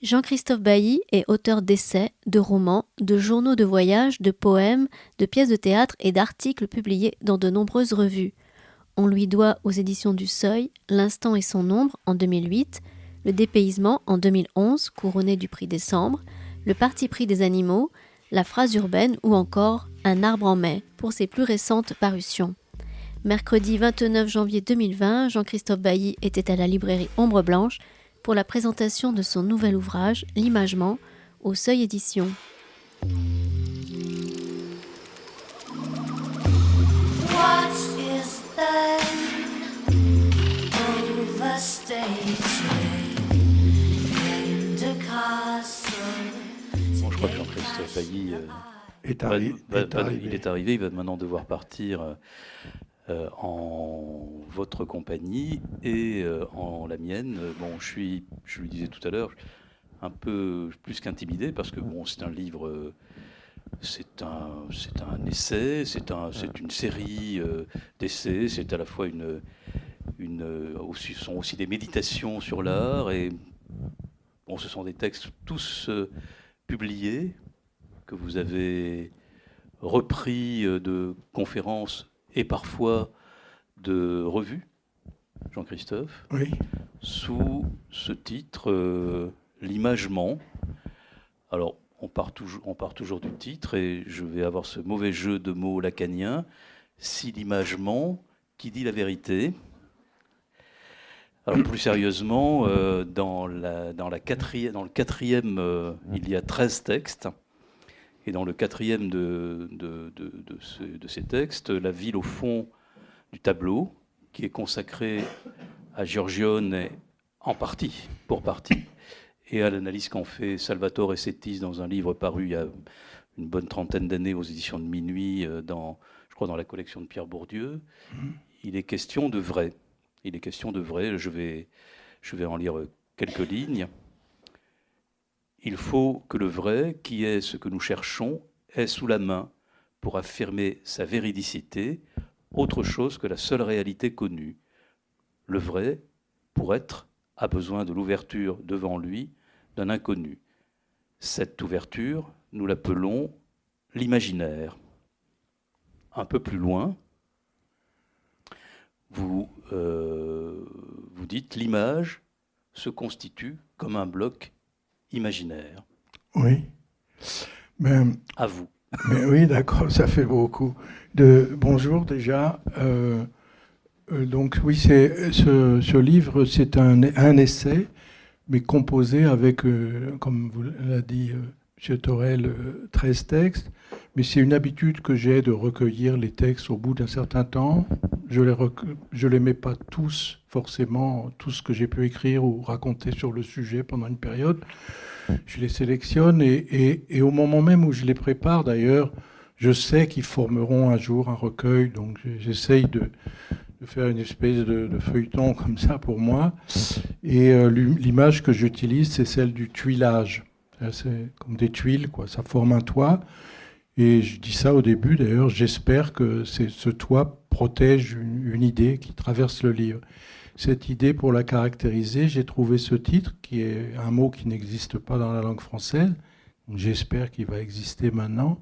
Jean-Christophe Bailly est auteur d'essais, de romans, de journaux de voyage, de poèmes, de pièces de théâtre et d'articles publiés dans de nombreuses revues. On lui doit aux éditions du Seuil L'instant et son ombre en 2008, Le dépaysement en 2011, couronné du prix Décembre, Le parti pris des animaux, La phrase urbaine ou encore Un arbre en mai pour ses plus récentes parutions. Mercredi 29 janvier 2020, Jean-Christophe Bailly était à la librairie Ombre Blanche pour la présentation de son nouvel ouvrage, L'Imagement, au Seuil Éditions. Bon, je crois que Jean-Christophe Bailly il est arrivé, il va maintenant devoir partir en votre compagnie et en la mienne. Bon, je lui disais tout à l'heure, un peu plus qu'intimidé parce que bon, c'est un livre, c'est un essai, c'est une série d'essais, c'est à la fois ce sont aussi des méditations sur l'art et bon, ce sont des textes tous publiés que vous avez repris de conférences et parfois de revues, Jean-Christophe, oui, sous ce titre, L'Imagement. Alors, on part toujours du titre et je vais avoir ce mauvais jeu de mots lacanien. Si l'imagement, qui dit la vérité. Alors, plus sérieusement, dans le quatrième, il y a 13 textes. Et dans le quatrième de ces textes, la ville au fond du tableau, qui est consacrée à Giorgione pour partie, et à l'analyse qu'en fait Salvatore Settis dans un livre paru il y a une bonne trentaine d'années aux éditions de Minuit, je crois dans la collection de Pierre Bourdieu. Il est question de vrai. Je vais en lire quelques lignes. Il faut que le vrai, qui est ce que nous cherchons, ait sous la main, pour affirmer sa véridicité, autre chose que la seule réalité connue. Le vrai, pour être, a besoin de l'ouverture devant lui d'un inconnu. Cette ouverture, nous l'appelons l'imaginaire. Un peu plus loin, vous dites l'image se constitue comme un bloc imaginaire. Oui. Ben, à vous. Mais oui, d'accord, ça fait beaucoup. Bonjour déjà. Donc oui, ce livre, c'est un essai, mais composé avec, comme vous l'a dit M. Torel, 13 textes. Mais c'est une habitude que j'ai de recueillir les textes au bout d'un certain temps. Je les mets pas tous, forcément, tout ce que j'ai pu écrire ou raconter sur le sujet pendant une période. Je les sélectionne et au moment même où je les prépare, d'ailleurs, je sais qu'ils formeront un jour un recueil. Donc j'essaye de faire une espèce de feuilleton comme ça pour moi. Et l'image que j'utilise, c'est celle du tuilage. C'est comme des tuiles, quoi. Ça forme un toit. Et je dis ça au début, d'ailleurs, j'espère que ce toit protège une idée qui traverse le livre. Cette idée, pour la caractériser, j'ai trouvé ce titre, qui est un mot qui n'existe pas dans la langue française, j'espère qu'il va exister maintenant,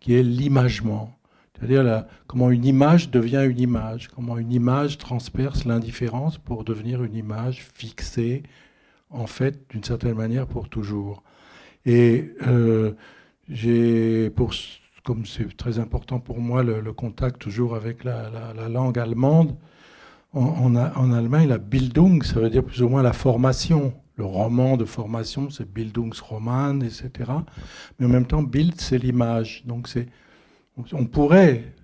qui est l'imagement. C'est-à-dire comment une image devient une image, comment une image transperce l'indifférence pour devenir une image fixée, en fait, d'une certaine manière, pour toujours. Et comme c'est très important pour moi, le contact toujours avec la langue allemande, en Allemagne, la Bildung, ça veut dire plus ou moins la formation. Le roman de formation, c'est Bildungsroman, etc. Mais en même temps, Bild, c'est l'image. Donc on pourrait,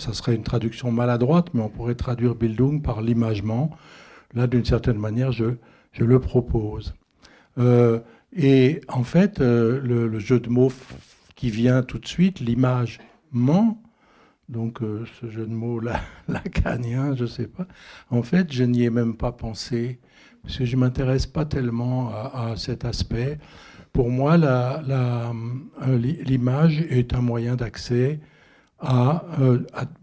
ça serait une traduction maladroite, mais on pourrait traduire Bildung par l'imagement. Là, d'une certaine manière, je le propose. Et en fait, le jeu de mots qui vient tout de suite, l'imagement, donc ce jeu de mots lacanien, je ne sais pas. En fait, je n'y ai même pas pensé, parce que je ne m'intéresse pas tellement à cet aspect. Pour moi, l'image est un moyen d'accès pas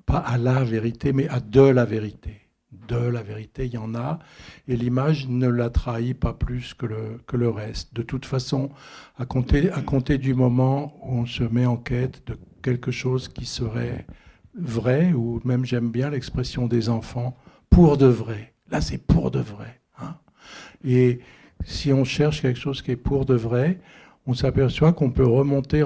à la vérité, mais à de la vérité. de la vérité, il y en a, et l'image ne la trahit pas plus que le reste. De toute façon, à compter du moment où on se met en quête de quelque chose qui serait vrai, ou même j'aime bien l'expression des enfants, pour de vrai. Là, c'est pour de vrai. Hein. Et si on cherche quelque chose qui est pour de vrai, on s'aperçoit qu'on peut remonter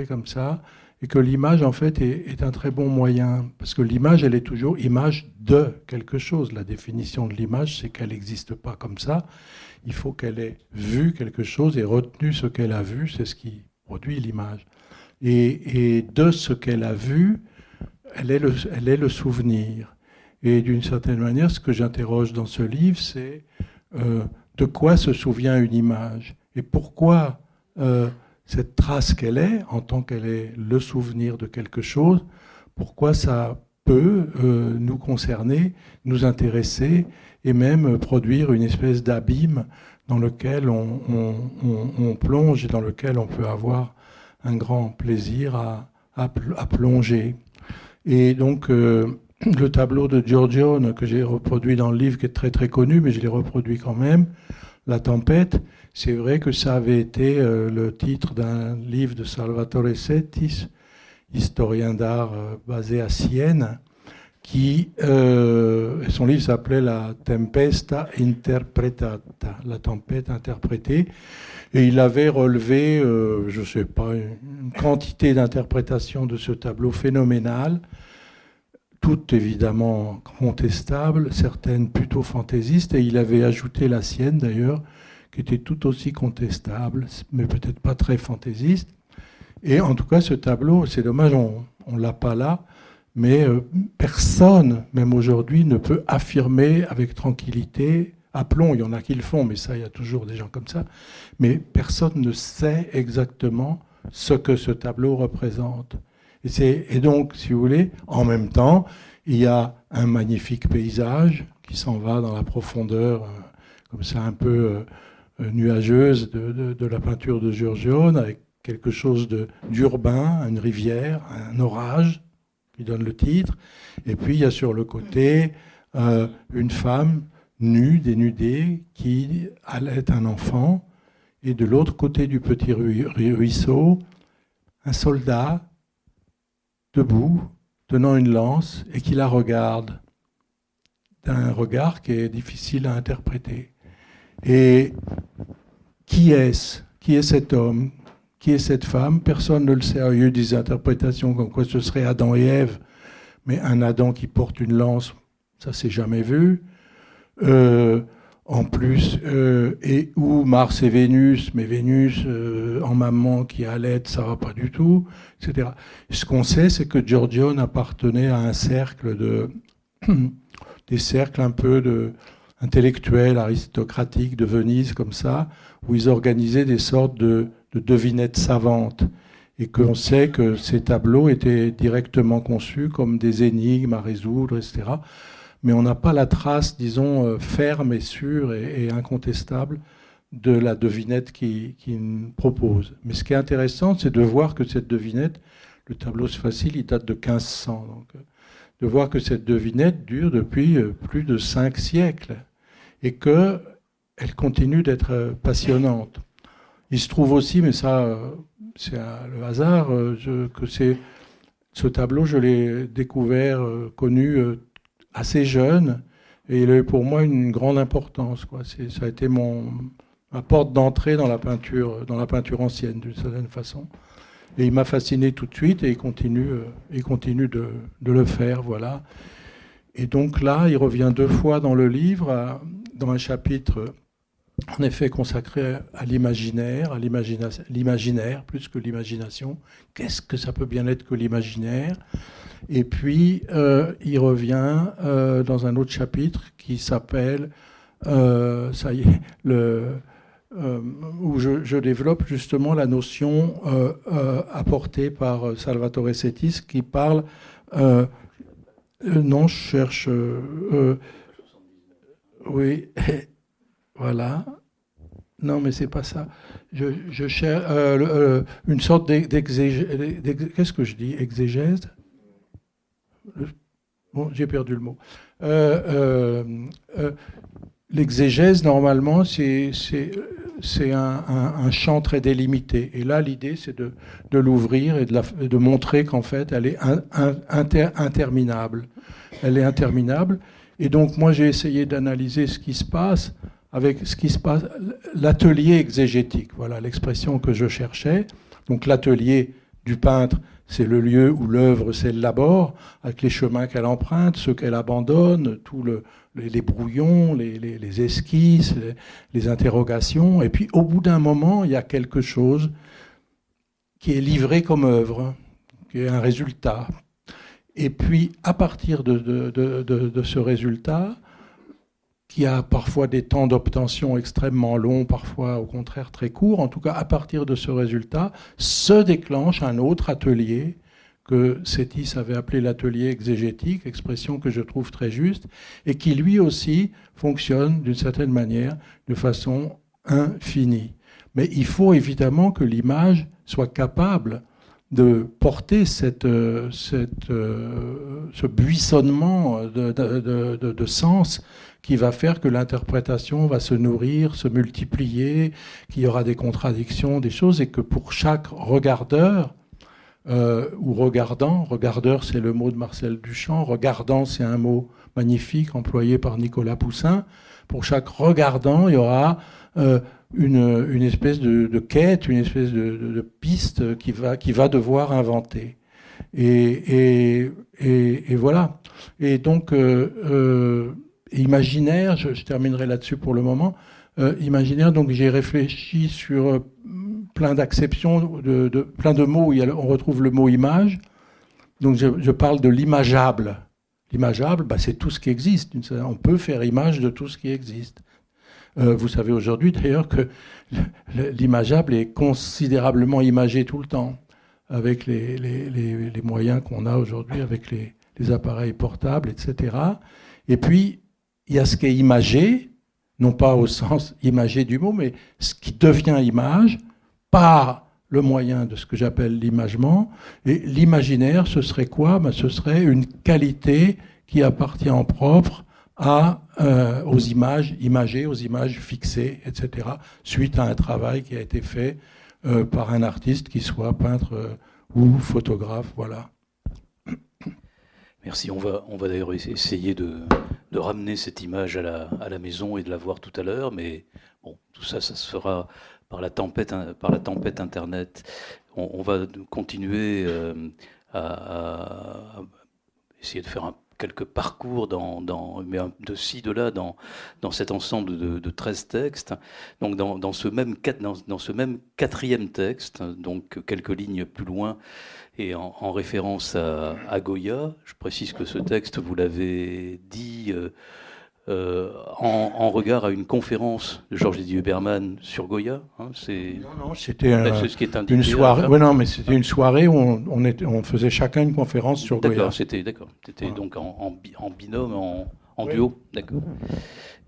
comme ça, et que l'image, en fait, est un très bon moyen. Parce que l'image, elle est toujours image de quelque chose. La définition de l'image, c'est qu'elle n'existe pas comme ça. Il faut qu'elle ait vu quelque chose et retenu ce qu'elle a vu. C'est ce qui produit l'image. Et de ce qu'elle a vu, elle est le souvenir. Et d'une certaine manière, ce que j'interroge dans ce livre, c'est de quoi se souvient une image et pourquoi cette trace qu'elle est, en tant qu'elle est le souvenir de quelque chose, pourquoi ça peut nous concerner, nous intéresser et même produire une espèce d'abîme dans lequel on plonge et dans lequel on peut avoir un grand plaisir à plonger. Et donc, le tableau de Giorgione que j'ai reproduit dans le livre, qui est très très connu, mais je l'ai reproduit quand même, La tempête, c'est vrai que ça avait été le titre d'un livre de Salvatore Settis, historien d'art basé à Sienne, qui, son livre s'appelait La tempesta interpretata, la tempête interprétée, et il avait relevé, je ne sais pas, une quantité d'interprétations de ce tableau phénoménal, toutes évidemment contestables, certaines plutôt fantaisistes, et il avait ajouté la sienne d'ailleurs, qui était tout aussi contestable, mais peut-être pas très fantaisiste. Et en tout cas, ce tableau, c'est dommage, on ne l'a pas là, mais personne, même aujourd'hui, ne peut affirmer avec tranquillité, aplomb, il y en a qui le font, mais ça, il y a toujours des gens comme ça, mais personne ne sait exactement ce que ce tableau représente. Et donc, si vous voulez, en même temps, il y a un magnifique paysage qui s'en va dans la profondeur, comme ça, un peu nuageuse de la peinture de Giorgione, avec quelque chose d'urbain, une rivière, un orage, qui donne le titre. Et puis, il y a sur le côté une femme nue, dénudée, qui allait un enfant. Et de l'autre côté du petit ruisseau, un soldat debout, tenant une lance, et qui la regarde d'un regard qui est difficile à interpréter. Et qui est-ce ? Qui est cet homme ? Qui est cette femme ? Personne ne le sait. Il y a eu des interprétations comme quoi ce serait Adam et Ève, mais un Adam qui porte une lance, ça s'est jamais vu. En plus, et où Mars et Vénus, mais Vénus en maman qui allait, ça va pas du tout, etc. Ce qu'on sait, c'est que Giorgione appartenait à un cercle des cercles un peu intellectuels, aristocratiques de Venise, comme ça, où ils organisaient des sortes de devinettes savantes. Et qu'on sait que ces tableaux étaient directement conçus comme des énigmes à résoudre, etc. Mais on n'a pas la trace, disons, ferme et sûre et incontestable de la devinette qu'il propose. Mais ce qui est intéressant, c'est de voir que cette devinette, le tableau c'est facile, il date de 1500. Donc, de voir que cette devinette dure depuis plus de 5 siècles et qu'elle continue d'être passionnante. Il se trouve aussi, mais ça, c'est le hasard, que ce tableau, je l'ai découvert, connu assez jeune, et il a eu pour moi une grande importance, quoi. Ça a été ma porte d'entrée dans la peinture ancienne, d'une certaine façon. Et il m'a fasciné tout de suite, et il continue de le faire, voilà. Et donc là, il revient 2 fois dans le livre, dans un chapitre, en effet, consacré à l'imaginaire, l'imaginaire plus que l'imagination. Qu'est-ce que ça peut bien être que l'imaginaire ? Et puis, il revient dans un autre chapitre qui s'appelle, ça y est, où je développe justement la notion apportée par Salvatore Settis qui parle... non, je cherche... oui, voilà. Non, mais c'est pas ça. Je cherche une sorte d'exégèse. Qu'est-ce que je dis ? Exégèse ? Bon, j'ai perdu le mot. L'exégèse, normalement, c'est un champ très délimité. Et là, l'idée, c'est de l'ouvrir et de montrer qu'en fait, elle est interminable. Elle est interminable. Et donc, moi, j'ai essayé d'analyser ce qui se passe avec l'atelier exégétique. Voilà l'expression que je cherchais. Donc, l'atelier du peintre, c'est le lieu où l'œuvre s'élabore, avec les chemins qu'elle emprunte, ceux qu'elle abandonne, les brouillons, les esquisses, les interrogations. Et puis, au bout d'un moment, il y a quelque chose qui est livré comme œuvre, qui est un résultat. Et puis, à partir de ce résultat, qui a parfois des temps d'obtention extrêmement longs, parfois au contraire très courts, en tout cas, à partir de ce résultat, se déclenche un autre atelier que Sétis avait appelé l'atelier exégétique, expression que je trouve très juste, et qui lui aussi fonctionne d'une certaine manière de façon infinie. Mais il faut évidemment que l'image soit capable de porter ce buissonnement de sens qui va faire que l'interprétation va se nourrir, se multiplier, qu'il y aura des contradictions, des choses, et que pour chaque regardeur, ou regardeur c'est le mot de Marcel Duchamp, regardant c'est un mot magnifique employé par Nicolas Poussin, pour chaque regardant il y aura une espèce de quête, une espèce de piste qu'il va devoir inventer. Et voilà. Et donc, imaginaire, je terminerai là-dessus pour le moment, imaginaire, donc j'ai réfléchi sur plein d'acceptions, plein de mots où on retrouve le mot image. Donc je parle de l'imageable. L'imageable, c'est tout ce qui existe. On peut faire image de tout ce qui existe. Vous savez aujourd'hui d'ailleurs que l'imageable est considérablement imagé tout le temps, avec les moyens qu'on a aujourd'hui, avec les appareils portables, etc. Et puis, il y a ce qui est imagé, non pas au sens imagé du mot, mais ce qui devient image par le moyen de ce que j'appelle l'imagement. Et l'imaginaire, ce serait quoi ? Ce serait une qualité qui appartient en propre aux images imagées, aux images fixées, etc., suite à un travail qui a été fait par un artiste, qui soit peintre ou photographe. Voilà. Merci. On va d'ailleurs essayer de ramener cette image à la maison et de la voir tout à l'heure, mais bon, tout ça se fera par la tempête Internet. On va continuer à essayer de faire quelques parcours de ci, de là, dans cet ensemble de 13 textes. Donc dans ce même quatrième texte, donc quelques lignes plus loin, et en référence à Goya, je précise que ce texte, vous l'avez dit en regard à une conférence de Georges Didier Huberman sur Goya. Non, c'était ce qui est indiqué, une soirée. Oui, non, mais c'était une soirée où on faisait chacun une conférence sur Goya. C'était donc en binôme, en duo, d'accord.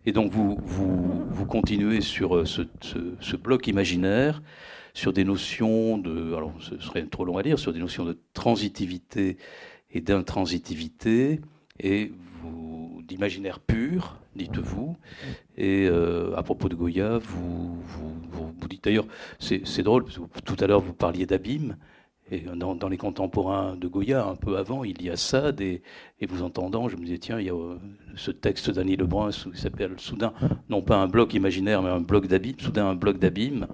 Et donc vous continuez sur ce bloc imaginaire, sur des notions alors ce serait trop long à lire, sur des notions de transitivité et d'intransitivité, et d'imaginaire pur, dites-vous. Et à propos de Goya, vous dites d'ailleurs, c'est drôle, parce que tout à l'heure vous parliez d'abîme, et dans les contemporains de Goya, un peu avant, il y a Sade, et vous entendant, je me disais, tiens, il y a ce texte d'Annie Lebrun qui s'appelle soudain, non pas un bloc imaginaire, mais un bloc d'abîme, soudain un bloc d'abîme.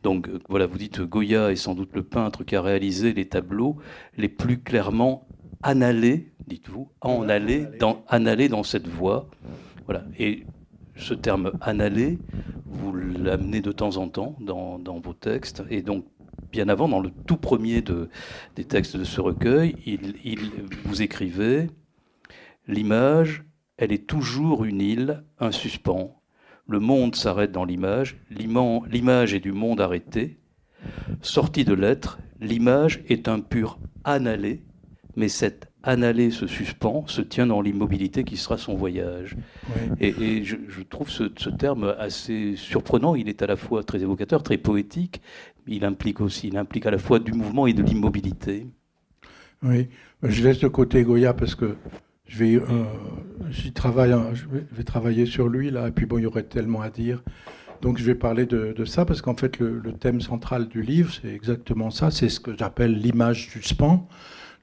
Donc voilà, vous dites, Goya est sans doute le peintre qui a réalisé les tableaux les plus clairement annalés, dites-vous, annalés dans cette voie. Voilà. Et ce terme annalé, vous l'amenez de temps en temps dans vos textes, et donc bien avant, dans le tout premier des textes de ce recueil, vous écrivez « L'image, elle est toujours une île, un suspens. Le monde s'arrête dans l'image. L'image est du monde arrêté. Sortie de l'être, l'image est un pur annalé, mais cette annalé se suspend, se tient dans l'immobilité qui sera son voyage. » Oui. Et je trouve ce terme assez surprenant. Il est à la fois très évocateur, très poétique. Il implique à la fois du mouvement et de l'immobilité. Oui, je laisse de côté Goya parce que je vais travailler sur lui, là, et puis bon, il y aurait tellement à dire. Donc je vais parler de ça, parce qu'en fait, le thème central du livre, c'est exactement ça, c'est ce que j'appelle l'image suspens.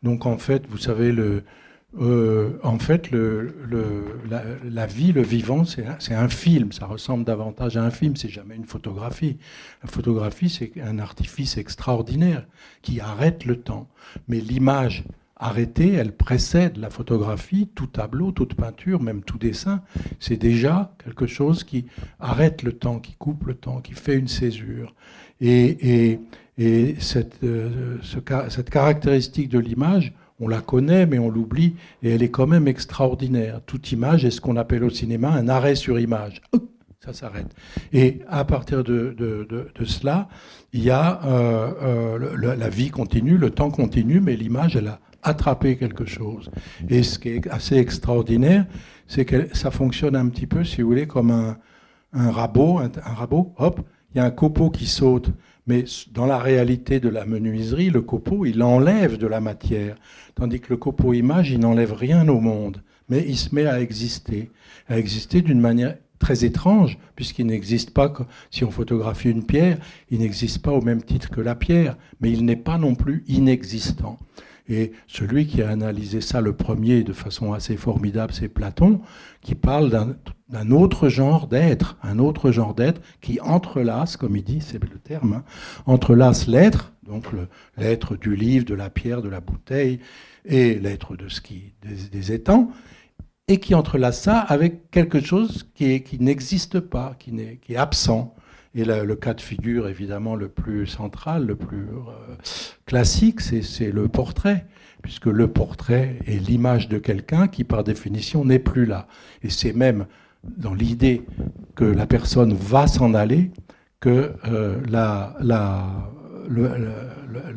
Donc en fait, vous savez, la vie, le vivant, c'est un film, ça ressemble davantage à un film, c'est jamais une photographie. La photographie, c'est un artifice extraordinaire qui arrête le temps. Mais l'image arrêtée, elle précède la photographie, tout tableau, toute peinture, même tout dessin, c'est déjà quelque chose qui arrête le temps, qui coupe le temps, qui fait une césure. Et cette caractéristique de l'image, on la connaît, mais on l'oublie, et elle est quand même extraordinaire. Toute image est ce qu'on appelle au cinéma un arrêt sur image. Ça s'arrête. Et à partir de cela, il y a la vie continue, le temps continue, mais l'image, elle a attrapé quelque chose. Et ce qui est assez extraordinaire, c'est que ça fonctionne un petit peu, si vous voulez, comme un rabot. Un rabot, hop, il y a un copeau qui saute. Mais dans la réalité de la menuiserie, le copeau, il enlève de la matière. Tandis que le copeau image, il n'enlève rien au monde. Mais il se met à exister d'une manière très étrange, puisqu'il n'existe pas, si on photographie une pierre, il n'existe pas au même titre que la pierre, mais il n'est pas non plus inexistant. Et celui qui a analysé ça le premier de façon assez formidable, c'est Platon, qui parle d'un autre genre d'être, qui entrelace, comme il dit, c'est le terme, hein, entrelace l'être, donc l'être du livre, de la pierre, de la bouteille, et l'être des étangs, et qui entrelace ça avec quelque chose qui n'existe pas, qui est absent. Et le cas de figure, évidemment, le plus central, le plus classique, c'est le portrait, puisque le portrait est l'image de quelqu'un qui, par définition, n'est plus là. Et c'est même dans l'idée que la personne va s'en aller que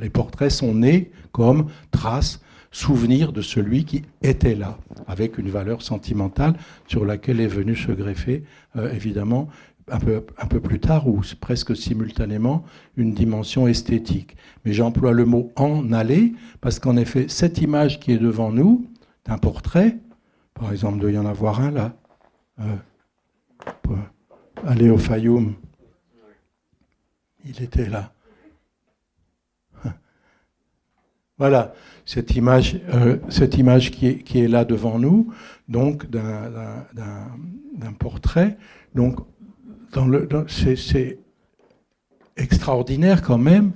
les portraits sont nés comme traces, souvenirs de celui qui était là, avec une valeur sentimentale sur laquelle est venue se greffer, évidemment, un peu plus tard, ou presque simultanément, une dimension esthétique. Mais j'emploie le mot « en aller » parce qu'en effet, cette image qui est devant nous, d'un portrait, par exemple, il doit y en avoir un là, aller au Fayoum, il était là. Voilà, cette image qui est là devant nous, donc d'un portrait. Donc, c'est extraordinaire quand même.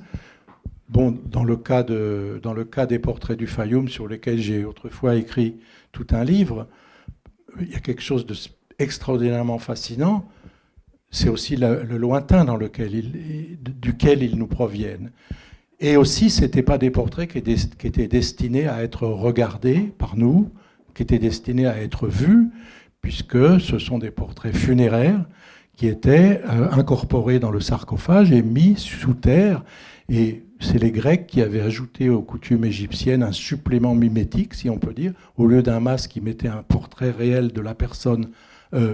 Bon, dans le cas des portraits du Fayoum, sur lesquels j'ai autrefois écrit tout un livre, il y a quelque chose d'extraordinairement fascinant. C'est aussi le lointain duquel ils nous proviennent. Et aussi, ce n'étaient pas des portraits qui étaient destinés à être regardés par nous, qui étaient destinés à être vus, puisque ce sont des portraits funéraires qui étaient incorporés dans le sarcophage et mis sous terre. Et c'est les Grecs qui avaient ajouté aux coutumes égyptiennes un supplément mimétique, si on peut dire. Au lieu d'un masque, qui mettait un portrait réel de la personne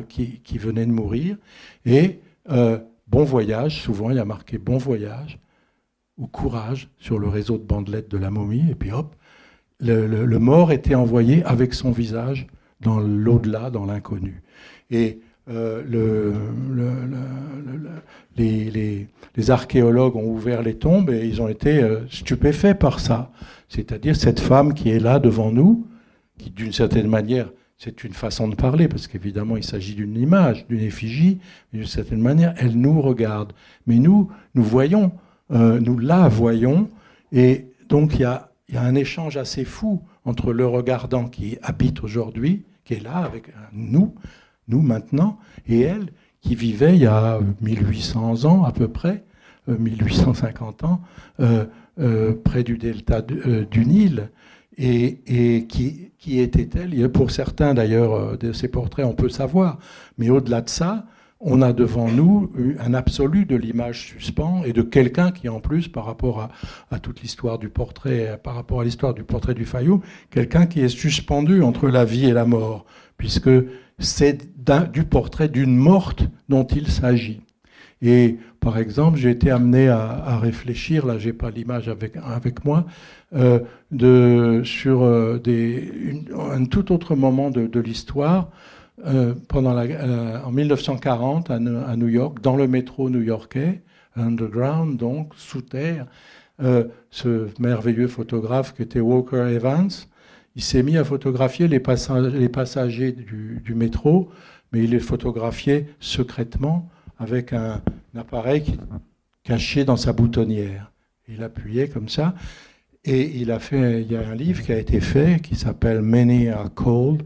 qui venait de mourir. Et bon voyage, souvent il y a marqué bon voyage ou courage sur le réseau de bandelettes de la momie. Et puis hop, le mort était envoyé avec son visage dans l'au-delà, dans l'inconnu. Et les archéologues ont ouvert les tombes et ils ont été stupéfaits par ça. C'est-à-dire cette femme qui est là devant nous, qui d'une certaine manière, c'est une façon de parler, parce qu'évidemment il s'agit d'une image, d'une effigie, mais d'une certaine manière, elle nous regarde. Mais nous voyons, nous la voyons, et donc il y a un échange assez fou entre le regardant qui habite aujourd'hui, qui est là avec nous maintenant, et elle qui vivait il y a 1800 ans à peu près, 1850 ans, près du delta du Nil. Et qui était-elle? Pour certains d'ailleurs de ces portraits on peut savoir, mais au-delà de ça, on a devant nous un absolu de l'image suspens et de quelqu'un qui en plus par rapport à toute l'histoire du portrait, par rapport à l'histoire du portrait du Fayoum, quelqu'un qui est suspendu entre la vie et la mort, puisque c'est du portrait d'une morte dont il s'agit. Et par exemple, j'ai été amené à réfléchir, là j'ai pas l'image avec moi, sur un tout autre moment de l'histoire, en 1940 à New York, dans le métro new-yorkais, underground donc, sous terre, ce merveilleux photographe qui était Walker Evans, il s'est mis à photographier les passagers du métro, mais il les photographiait secrètement avec un appareil caché dans sa boutonnière. Il appuyait comme ça, et il y a un livre qui a été fait qui s'appelle Many Are Called,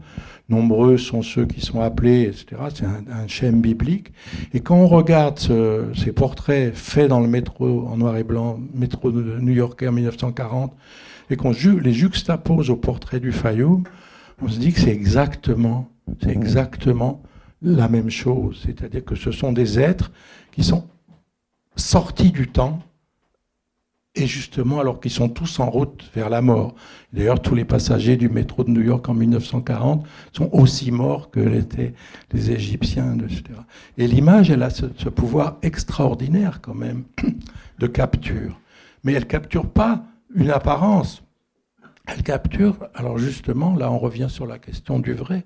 nombreux sont ceux qui sont appelés, etc. C'est un schème biblique. Et quand on regarde ces portraits faits dans le métro en noir et blanc, métro new-yorkais en 1940, et qu'on les juxtapose au portrait du Fayoum, on se dit que c'est exactement la même chose. C'est-à-dire que ce sont des êtres qui sont sortis du temps, et justement alors qu'ils sont tous en route vers la mort. D'ailleurs, tous les passagers du métro de New York en 1940 sont aussi morts que l'étaient les Égyptiens, etc. Et l'image, elle a ce pouvoir extraordinaire quand même de capture. Mais elle ne capture pas une apparence. Elle capture, alors justement, là on revient sur la question du vrai.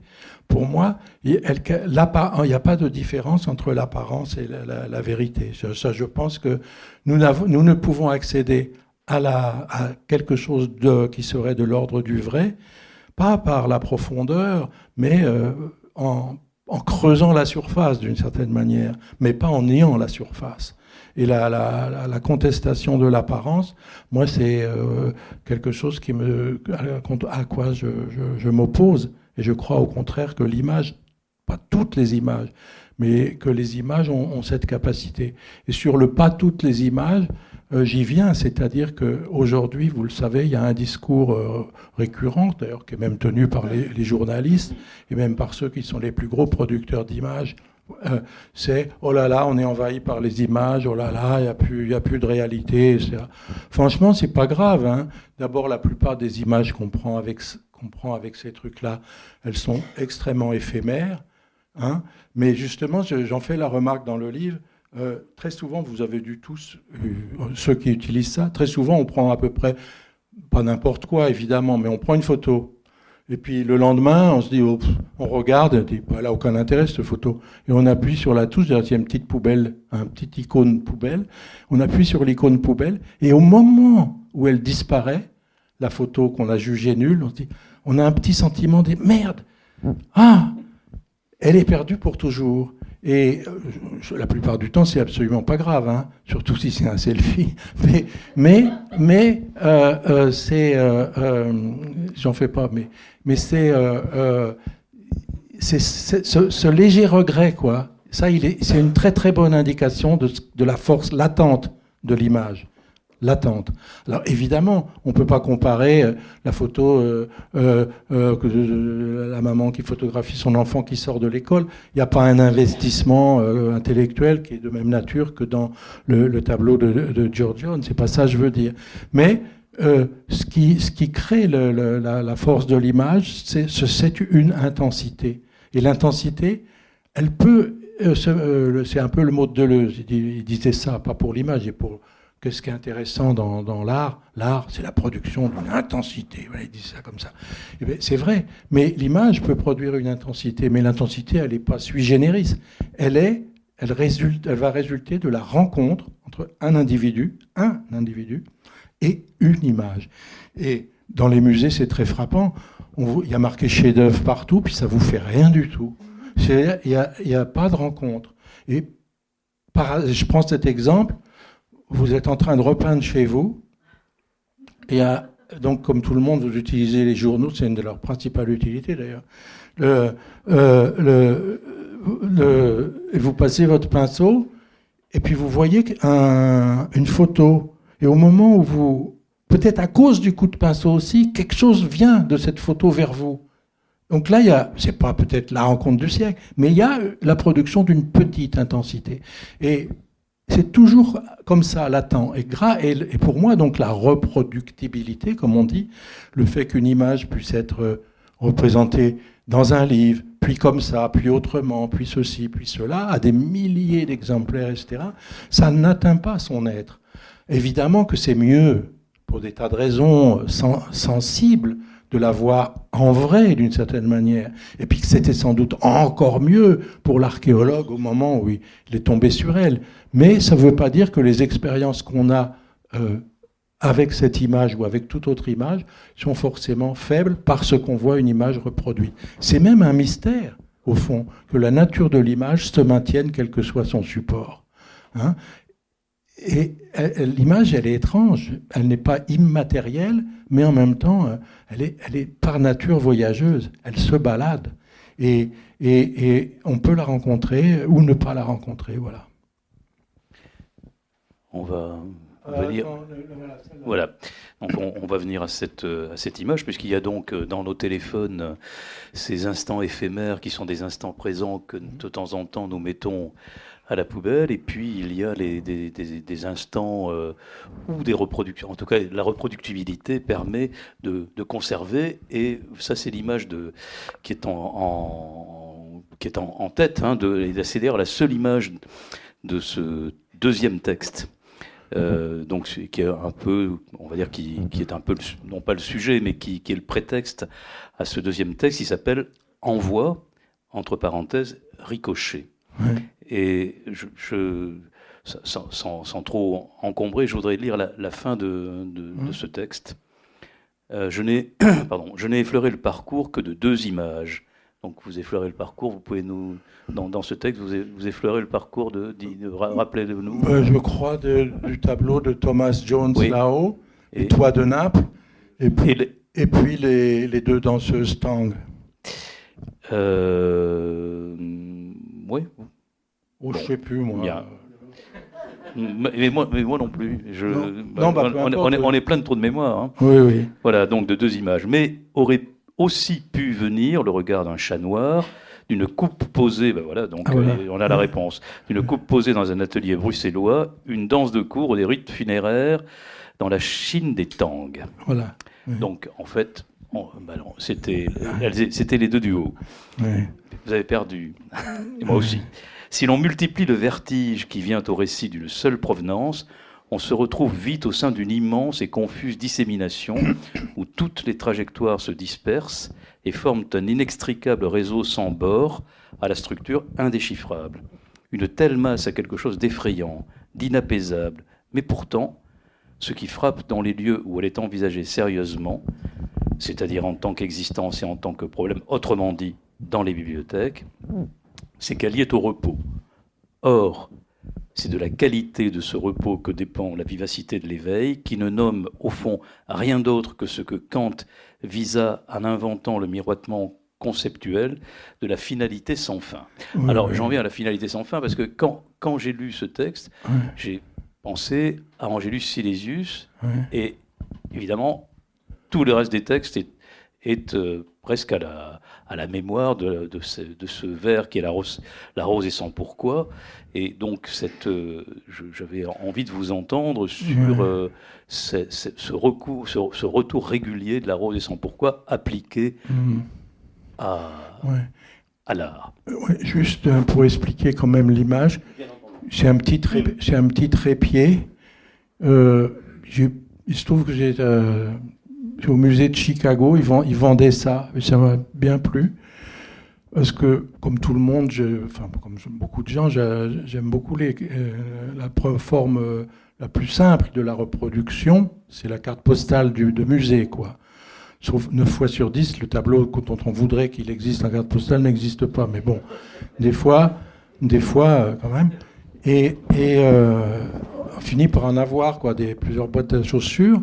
Pour moi, il n'y a pas de différence entre l'apparence et la vérité. Ça, je pense que nous ne pouvons accéder à quelque chose qui serait de l'ordre du vrai, pas par la profondeur, mais en creusant la surface d'une certaine manière, mais pas en niant la surface. Et la contestation de l'apparence, moi, c'est quelque chose à quoi je m'oppose. Et je crois au contraire que l'image, pas toutes les images, mais que les images ont cette capacité. Et sur le pas toutes les images, j'y viens, c'est-à-dire qu'aujourd'hui, vous le savez, il y a un discours récurrent, d'ailleurs, qui est même tenu par les journalistes et même par ceux qui sont les plus gros producteurs d'images. C'est « oh là là, on est envahi par les images, oh là là, il n'y a plus de réalité ». Franchement, c'est pas grave. Hein. D'abord, la plupart des images qu'on prend avec ces trucs-là, elles sont extrêmement éphémères. Hein. Mais justement, j'en fais la remarque dans le livre, très souvent, vous avez dû tous, ceux qui utilisent ça, très souvent, on prend à peu près, pas n'importe quoi évidemment, mais on prend une photo. Et puis le lendemain, on se dit, on regarde, on dit, elle n'a aucun intérêt cette photo. Et on appuie sur la touche, il y a une petite poubelle, un petit icône poubelle. On appuie sur l'icône poubelle, et au moment où elle disparaît, la photo qu'on a jugée nulle, on se dit, on a un petit sentiment de merde. Ah, elle est perdue pour toujours. Et la plupart du temps, c'est absolument pas grave, hein, surtout si c'est un selfie. Mais c'est, j'en fais pas, mais c'est ce léger regret, quoi. Ça, c'est une très très bonne indication de la force latente de l'image. Latente. Alors évidemment, on ne peut pas comparer la photo de la maman qui photographie son enfant qui sort de l'école. Il n'y a pas un investissement intellectuel qui est de même nature que dans le tableau de Giorgione. C'est pas ça que je veux dire. Mais ce qui crée la force de l'image, c'est une intensité. Et l'intensité, elle peut... c'est un peu le mot de Deleuze. Il disait ça, pas pour l'image, et pour... Qu'est-ce qui est intéressant dans l'art? L'art, c'est la production d'une intensité. Voilà, il dit ça comme ça. Eh bien, c'est vrai, mais l'image peut produire une intensité, mais l'intensité, elle n'est pas sui generis. Elle va résulter de la rencontre entre un individu et une image. Et dans les musées, c'est très frappant. Il y a marqué chef-d'œuvre partout, puis ça vous fait rien du tout. Il n'y a pas de rencontre. Et je prends cet exemple. Vous êtes en train de repeindre chez vous, et donc comme tout le monde, vous utilisez les journaux, c'est une de leurs principales utilités d'ailleurs. Vous passez votre pinceau, et puis vous voyez une photo, et au moment où peut-être à cause du coup de pinceau aussi, quelque chose vient de cette photo vers vous. Donc là, c'est pas peut-être la rencontre du siècle, mais il y a la production d'une petite intensité. Et c'est toujours comme ça, latent. Et pour moi, donc, la reproductibilité, comme on dit, le fait qu'une image puisse être représentée dans un livre, puis comme ça, puis autrement, puis ceci, puis cela, à des milliers d'exemplaires, etc., ça n'atteint pas son être. Évidemment que c'est mieux, pour des tas de raisons sensibles, de la voir en vrai, d'une certaine manière. Et puis que c'était sans doute encore mieux pour l'archéologue au moment où il est tombé sur elle. Mais ça ne veut pas dire que les expériences qu'on a avec cette image ou avec toute autre image sont forcément faibles parce qu'on voit une image reproduite. C'est même un mystère, au fond, que la nature de l'image se maintienne quel que soit son support. Hein ? Et l'image, elle est étrange. Elle n'est pas immatérielle, mais en même temps, elle est par nature voyageuse. Elle se balade. Et on peut la rencontrer ou ne pas la rencontrer. Voilà. On va venir. Voilà. Donc on va venir à cette image, puisqu'il y a donc dans nos téléphones ces instants éphémères qui sont des instants présents que de temps en temps nous mettons à la poubelle, et puis il y a des instants ou des reproductions. En tout cas, la reproductibilité permet de conserver, et ça c'est l'image qui est en tête, hein, et c'est d'ailleurs la seule image de ce deuxième texte. Donc qui est un peu, on va dire, qui est un peu, non pas le sujet, mais qui est le prétexte à ce deuxième texte. Il s'appelle Envoi, entre parenthèses, Ricochet. Ouais. Et sans trop encombrer, je voudrais lire la fin de ce texte. Je n'ai effleuré le parcours que de 2 images. Donc vous effleurez le parcours, vous pouvez nous... Dans ce texte, vous effleurez le parcours rappelez-nous. Je crois du tableau de Thomas Jones, oui, là-haut, et Toit de Naples, et puis les 2 danseuses tang. Oui. Oh, bon, je ne sais plus, moi. Bien. Mais moi non plus. On est plein de trous de mémoire. Hein. Oui. Voilà, donc de 2 images. Mais aurait aussi pu venir le regard d'un chat noir, d'une coupe posée, ben voilà, donc on a la réponse, d'une coupe posée dans un atelier bruxellois, une danse de cour ou des rites funéraires dans la Chine des Tang. Voilà. Donc en fait, c'était les 2 du haut. Oui. Vous avez perdu. Et moi aussi. Si l'on multiplie le vertige qui vient au récit d'une seule provenance, on se retrouve vite au sein d'une immense et confuse dissémination où toutes les trajectoires se dispersent et forment un inextricable réseau sans bord à la structure indéchiffrable. Une telle masse a quelque chose d'effrayant, d'inapaisable, mais pourtant, ce qui frappe dans les lieux où elle est envisagée sérieusement, c'est-à-dire en tant qu'existence et en tant que problème, autrement dit, dans les bibliothèques, c'est qu'elle y est au repos. Or, c'est de la qualité de ce repos que dépend la vivacité de l'éveil, qui ne nomme au fond rien d'autre que ce que Kant visa en inventant le miroitement conceptuel de la finalité sans fin. Oui, alors, j'en viens à la finalité sans fin, parce que quand j'ai lu ce texte, j'ai pensé à Angelus Silesius, et évidemment, tout le reste des textes est presque à la mémoire de ce vers qui est la rose et sans pourquoi. Et donc, j'avais envie de vous entendre sur ce retour régulier de la rose et sans pourquoi appliqué à l'art. Juste pour expliquer quand même l'image, c'est un petit trépied. Il se trouve que j'ai au musée de Chicago, ils vendaient ça, et ça m'a bien plu. Parce que, comme tout le monde, comme beaucoup de gens, j'aime beaucoup la forme la plus simple de la reproduction, c'est la carte postale de musée, quoi. Sauf 9 fois sur 10, le tableau dont on voudrait qu'il existe en carte postale n'existe pas. Mais bon, des fois quand même. Et on finit par en avoir, quoi, plusieurs boîtes à chaussures.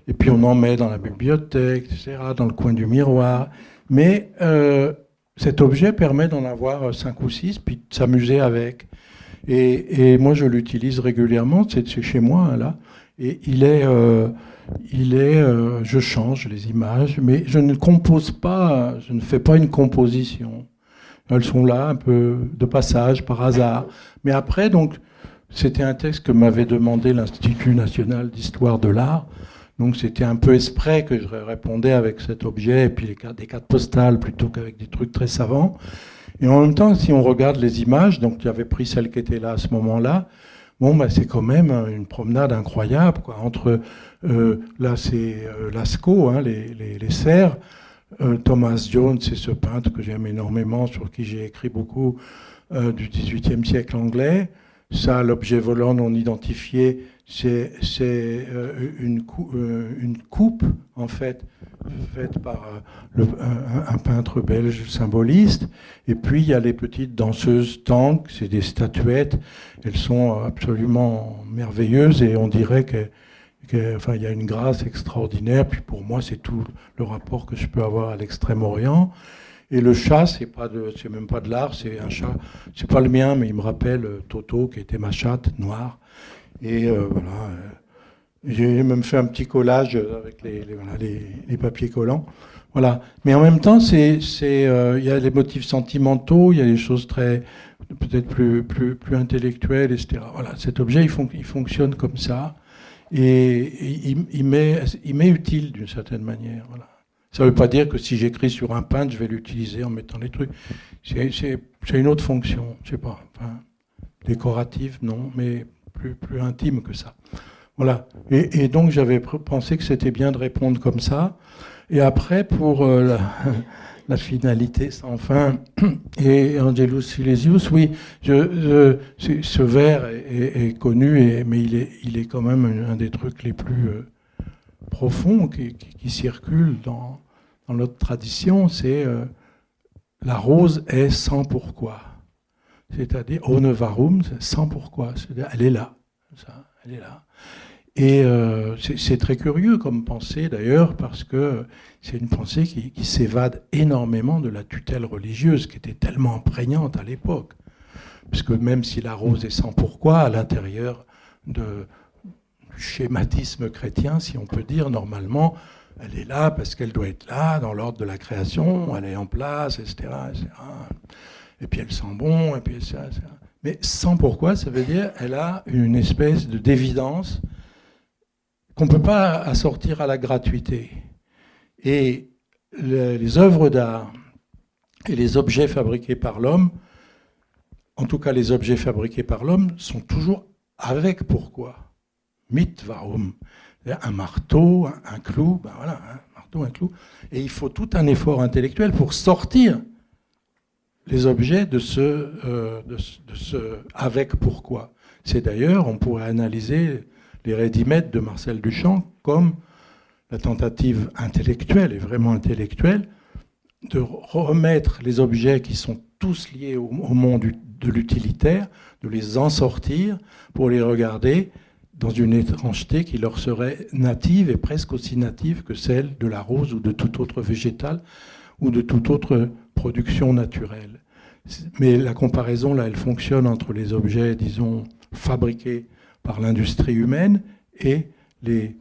Et puis on en met dans la bibliothèque, etc., dans le coin du miroir. Mais cet objet permet d'en avoir 5 ou 6, puis de s'amuser avec. Et moi, je l'utilise régulièrement, c'est chez moi, là. Et je change les images, mais je ne compose pas, je ne fais pas une composition. Elles sont là, un peu de passage, par hasard. Mais après, donc, c'était un texte que m'avait demandé l'Institut national d'histoire de l'art. Donc c'était un peu exprès que je répondais avec cet objet et puis des cartes postales plutôt qu'avec des trucs très savants. Et en même temps, si on regarde les images, donc j'avais pris celle qui était là à ce moment-là, bon, bah, c'est quand même une promenade incroyable, quoi. Entre, là c'est Lascaux, hein, les cerfs, Thomas Jones, c'est ce peintre que j'aime énormément, sur qui j'ai écrit beaucoup, du XVIIIe siècle anglais. Ça, l'objet volant non identifié, c'est une coupe, en fait, faite par un peintre belge symboliste. Et puis, il y a les petites danseuses tank, c'est des statuettes. Elles sont absolument merveilleuses et on dirait enfin, il y a une grâce extraordinaire. Puis pour moi, c'est tout le rapport que je peux avoir à l'Extrême-Orient. Et le chat, c'est même pas de l'art, c'est un chat. C'est pas le mien, mais il me rappelle Toto, qui était ma chatte noire. Et voilà. J'ai même fait un petit collage avec les papiers collants. Voilà. Mais en même temps, il y a les motifs sentimentaux, il y a des choses peut-être plus intellectuelles, etc. Voilà. Cet objet, il fonctionne comme ça. Et il m'est utile d'une certaine manière. Voilà. Ça ne veut pas dire que si j'écris sur un peintre, je vais l'utiliser en mettant les trucs. C'est une autre fonction, je ne sais pas. Enfin, décorative, non, mais plus intime que ça. Voilà. Et donc, j'avais pensé que c'était bien de répondre comme ça. Et après, pour la finalité sans fin, et Angelus Silesius, oui, ce vers est connu, mais il est quand même un des trucs les plus profonds qui circulent dans notre tradition, c'est la rose est sans pourquoi. C'est-à-dire, ohne warum, sans pourquoi. C'est-à-dire, elle est là. Elle est là. Et c'est très curieux comme pensée, d'ailleurs, parce que c'est une pensée qui s'évade énormément de la tutelle religieuse, qui était tellement prégnante à l'époque. Parce que même si la rose est sans pourquoi, à l'intérieur du schématisme chrétien, si on peut dire, normalement, elle est là parce qu'elle doit être là, dans l'ordre de la création, elle est en place, etc. etc. Et puis elle sent bon, et puis ça. Mais sans pourquoi, ça veut dire qu'elle a une espèce d'évidence qu'on ne peut pas assortir à la gratuité. Et les œuvres d'art et les objets fabriqués par l'homme, en tout cas les objets fabriqués par l'homme, sont toujours avec pourquoi. Mit warum. Un marteau, un clou, ben voilà, un marteau, un clou. Et il faut tout un effort intellectuel pour sortir les objets de ce avec pourquoi. C'est d'ailleurs, on pourrait analyser les ready-made de Marcel Duchamp comme la tentative intellectuelle, et vraiment intellectuelle, de remettre les objets qui sont tous liés au monde de l'utilitaire, de les en sortir pour les regarder dans une étrangeté qui leur serait native et presque aussi native que celle de la rose ou de tout autre végétal ou de toute autre production naturelle. Mais la comparaison, là, elle fonctionne entre les objets, disons, fabriqués par l'industrie humaine et les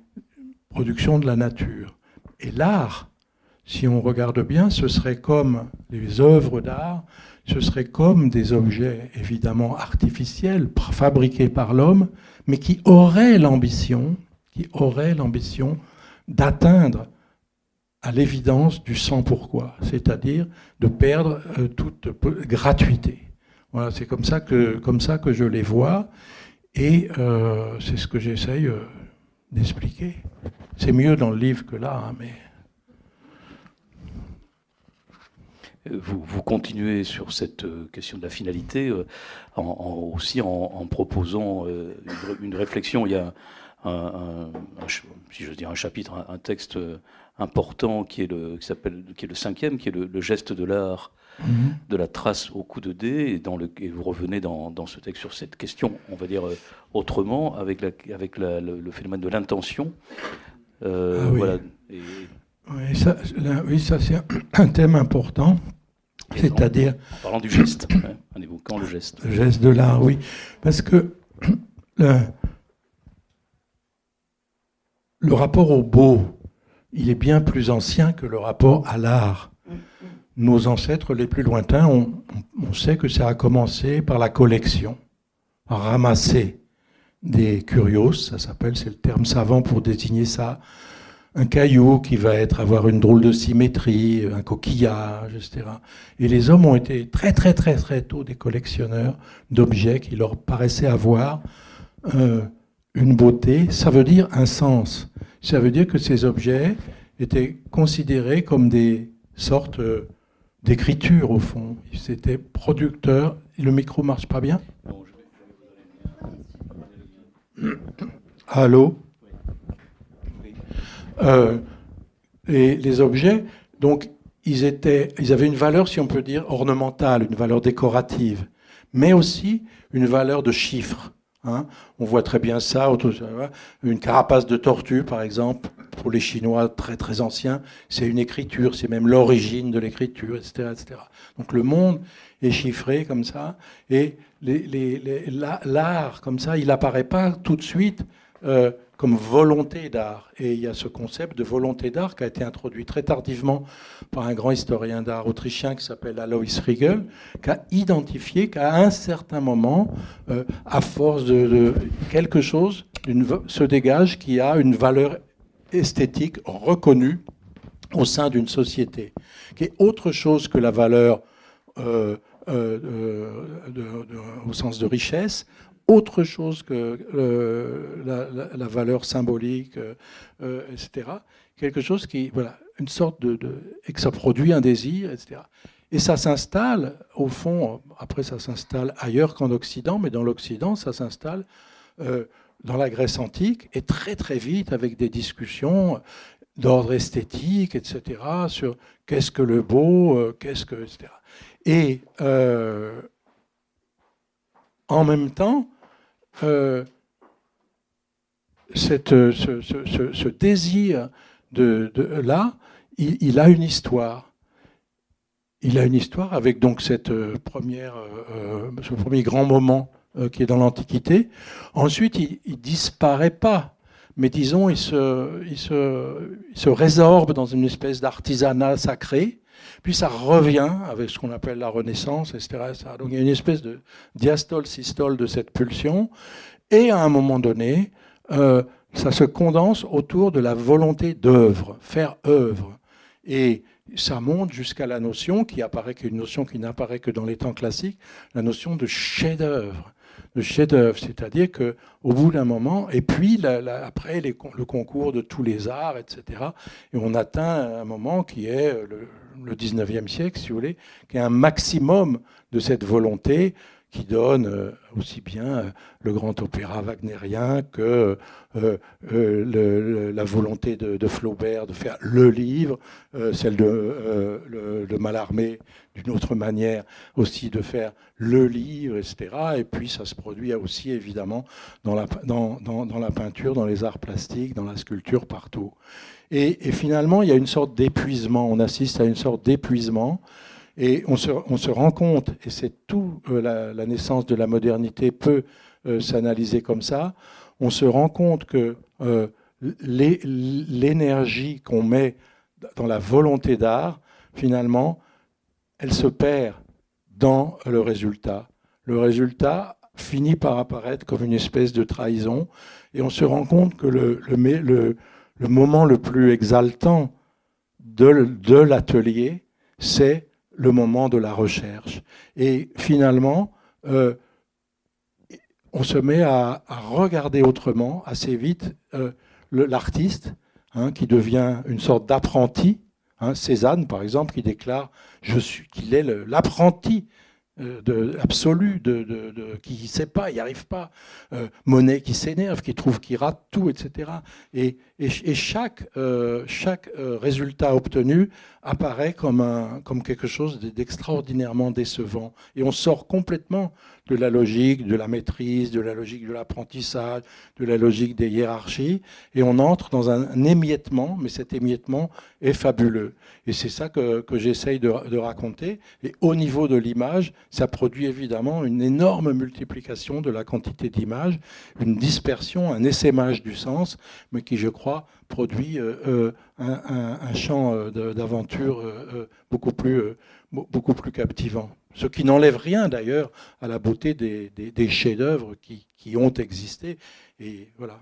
productions de la nature. Et l'art, si on regarde bien, ce serait comme les œuvres d'art, ce serait comme des objets évidemment artificiels, fabriqués par l'homme, mais qui auraient l'ambition d'atteindre à l'évidence du sans pourquoi, c'est-à-dire de perdre toute gratuité. Voilà, c'est comme ça que je les vois, et c'est ce que j'essaye d'expliquer. C'est mieux dans le livre que là, hein, mais... Vous continuez sur cette question de la finalité, aussi en proposant une réflexion. Il y a si je veux dire un chapitre, un texte important qui est le cinquième, qui est le geste de l'art, de la trace au coup de dé, et vous revenez dans ce texte sur cette question, on va dire autrement, avec le phénomène de l'intention. Oui. Voilà. Oui, ça c'est un thème important, c'est-à-dire... En parlant du geste, en évoquant le geste. Le geste de l'art, oui. Parce que le rapport au beau, il est bien plus ancien que le rapport à l'art. Nos ancêtres les plus lointains, on sait que ça a commencé par la collection, par ramasser des curios, ça s'appelle, c'est le terme savant pour désigner ça. Un caillou qui va avoir une drôle de symétrie, un coquillage, etc. Et les hommes ont été très très très très tôt des collectionneurs d'objets qui leur paraissaient avoir une beauté, ça veut dire un sens. Ça veut dire que ces objets étaient considérés comme des sortes d'écriture au fond. C'était producteur. Le micro marche pas bien? Allô? Et les objets, donc, ils avaient une valeur, si on peut dire, ornementale, une valeur décorative, mais aussi une valeur de chiffre. Hein. On voit très bien ça, une carapace de tortue, par exemple, pour les Chinois très très anciens, c'est une écriture, c'est même l'origine de l'écriture, etc., etc. Donc le monde est chiffré comme ça, et l'art comme ça, il n'apparaît pas tout de suite comme volonté d'art. Et il y a ce concept de volonté d'art qui a été introduit très tardivement par un grand historien d'art autrichien qui s'appelle Alois Riegel, qui a identifié qu'à un certain moment, à force de quelque chose, se dégage qui a une valeur esthétique reconnue au sein d'une société, qui est autre chose que la valeur au sens de richesse, autre chose que la valeur symbolique, etc. Quelque chose qui, voilà, une sorte et que ça produit un désir, etc. Et ça s'installe, au fond, après ça s'installe ailleurs qu'en Occident, mais dans l'Occident, ça s'installe dans la Grèce antique, et très très vite avec des discussions d'ordre esthétique, etc., sur qu'est-ce que le beau, qu'est-ce que, etc. Et en même temps, ce désir de là, il a une histoire. Il a une histoire avec donc ce premier grand moment qui est dans l'Antiquité. Ensuite, il disparaît pas, mais disons, il se résorbe dans une espèce d'artisanat sacré. Puis ça revient avec ce qu'on appelle la Renaissance, etc., etc. Donc il y a une espèce de diastole-systole de cette pulsion. Et à un moment donné, ça se condense autour de la volonté d'œuvre, faire œuvre. Et ça monte jusqu'à la notion qui apparaît, qui est une notion qui n'apparaît que dans les temps classiques, la notion de chef-d'œuvre. De chef-d'œuvre, c'est-à-dire qu'au bout d'un moment, et puis après le concours de tous les arts, etc., et on atteint un moment qui est le 19e siècle, si vous voulez, qui est un maximum de cette volonté qui donne aussi bien le grand opéra wagnérien que la volonté de Flaubert de faire le livre, celle de Mallarmé d'une autre manière aussi de faire le livre, etc. Et puis ça se produit aussi évidemment dans la peinture, dans les arts plastiques, dans la sculpture, partout. Et finalement, il y a une sorte d'épuisement, on assiste à une sorte d'épuisement. Et on se rend compte, et c'est tout la naissance de la modernité peut s'analyser comme ça, on se rend compte que l'énergie qu'on met dans la volonté d'art, finalement, elle se perd dans le résultat. Le résultat finit par apparaître comme une espèce de trahison, et on se rend compte que le moment le plus exaltant de l'atelier, c'est le moment de la recherche. Et finalement, on se met à regarder autrement, assez vite, l'artiste, qui devient une sorte d'apprenti. Cézanne, par exemple, qui déclare qu'il est l'apprenti absolu, qui ne sait pas, il n'y arrive pas. Monet qui s'énerve, qui trouve qu'il rate tout, etc. Et chaque résultat obtenu apparaît comme quelque chose d'extraordinairement décevant. Et on sort complètement de la logique de la maîtrise, de la logique de l'apprentissage, de la logique des hiérarchies, et on entre dans un émiettement, mais cet émiettement est fabuleux. Et c'est ça que j'essaye de raconter. Et au niveau de l'image, ça produit évidemment une énorme multiplication de la quantité d'images, une dispersion, un essaimage du sens, mais qui, je crois, produit un champ d'aventure beaucoup plus captivant. Ce qui n'enlève rien d'ailleurs à la beauté des chefs-d'œuvre qui qui ont existé. Et voilà.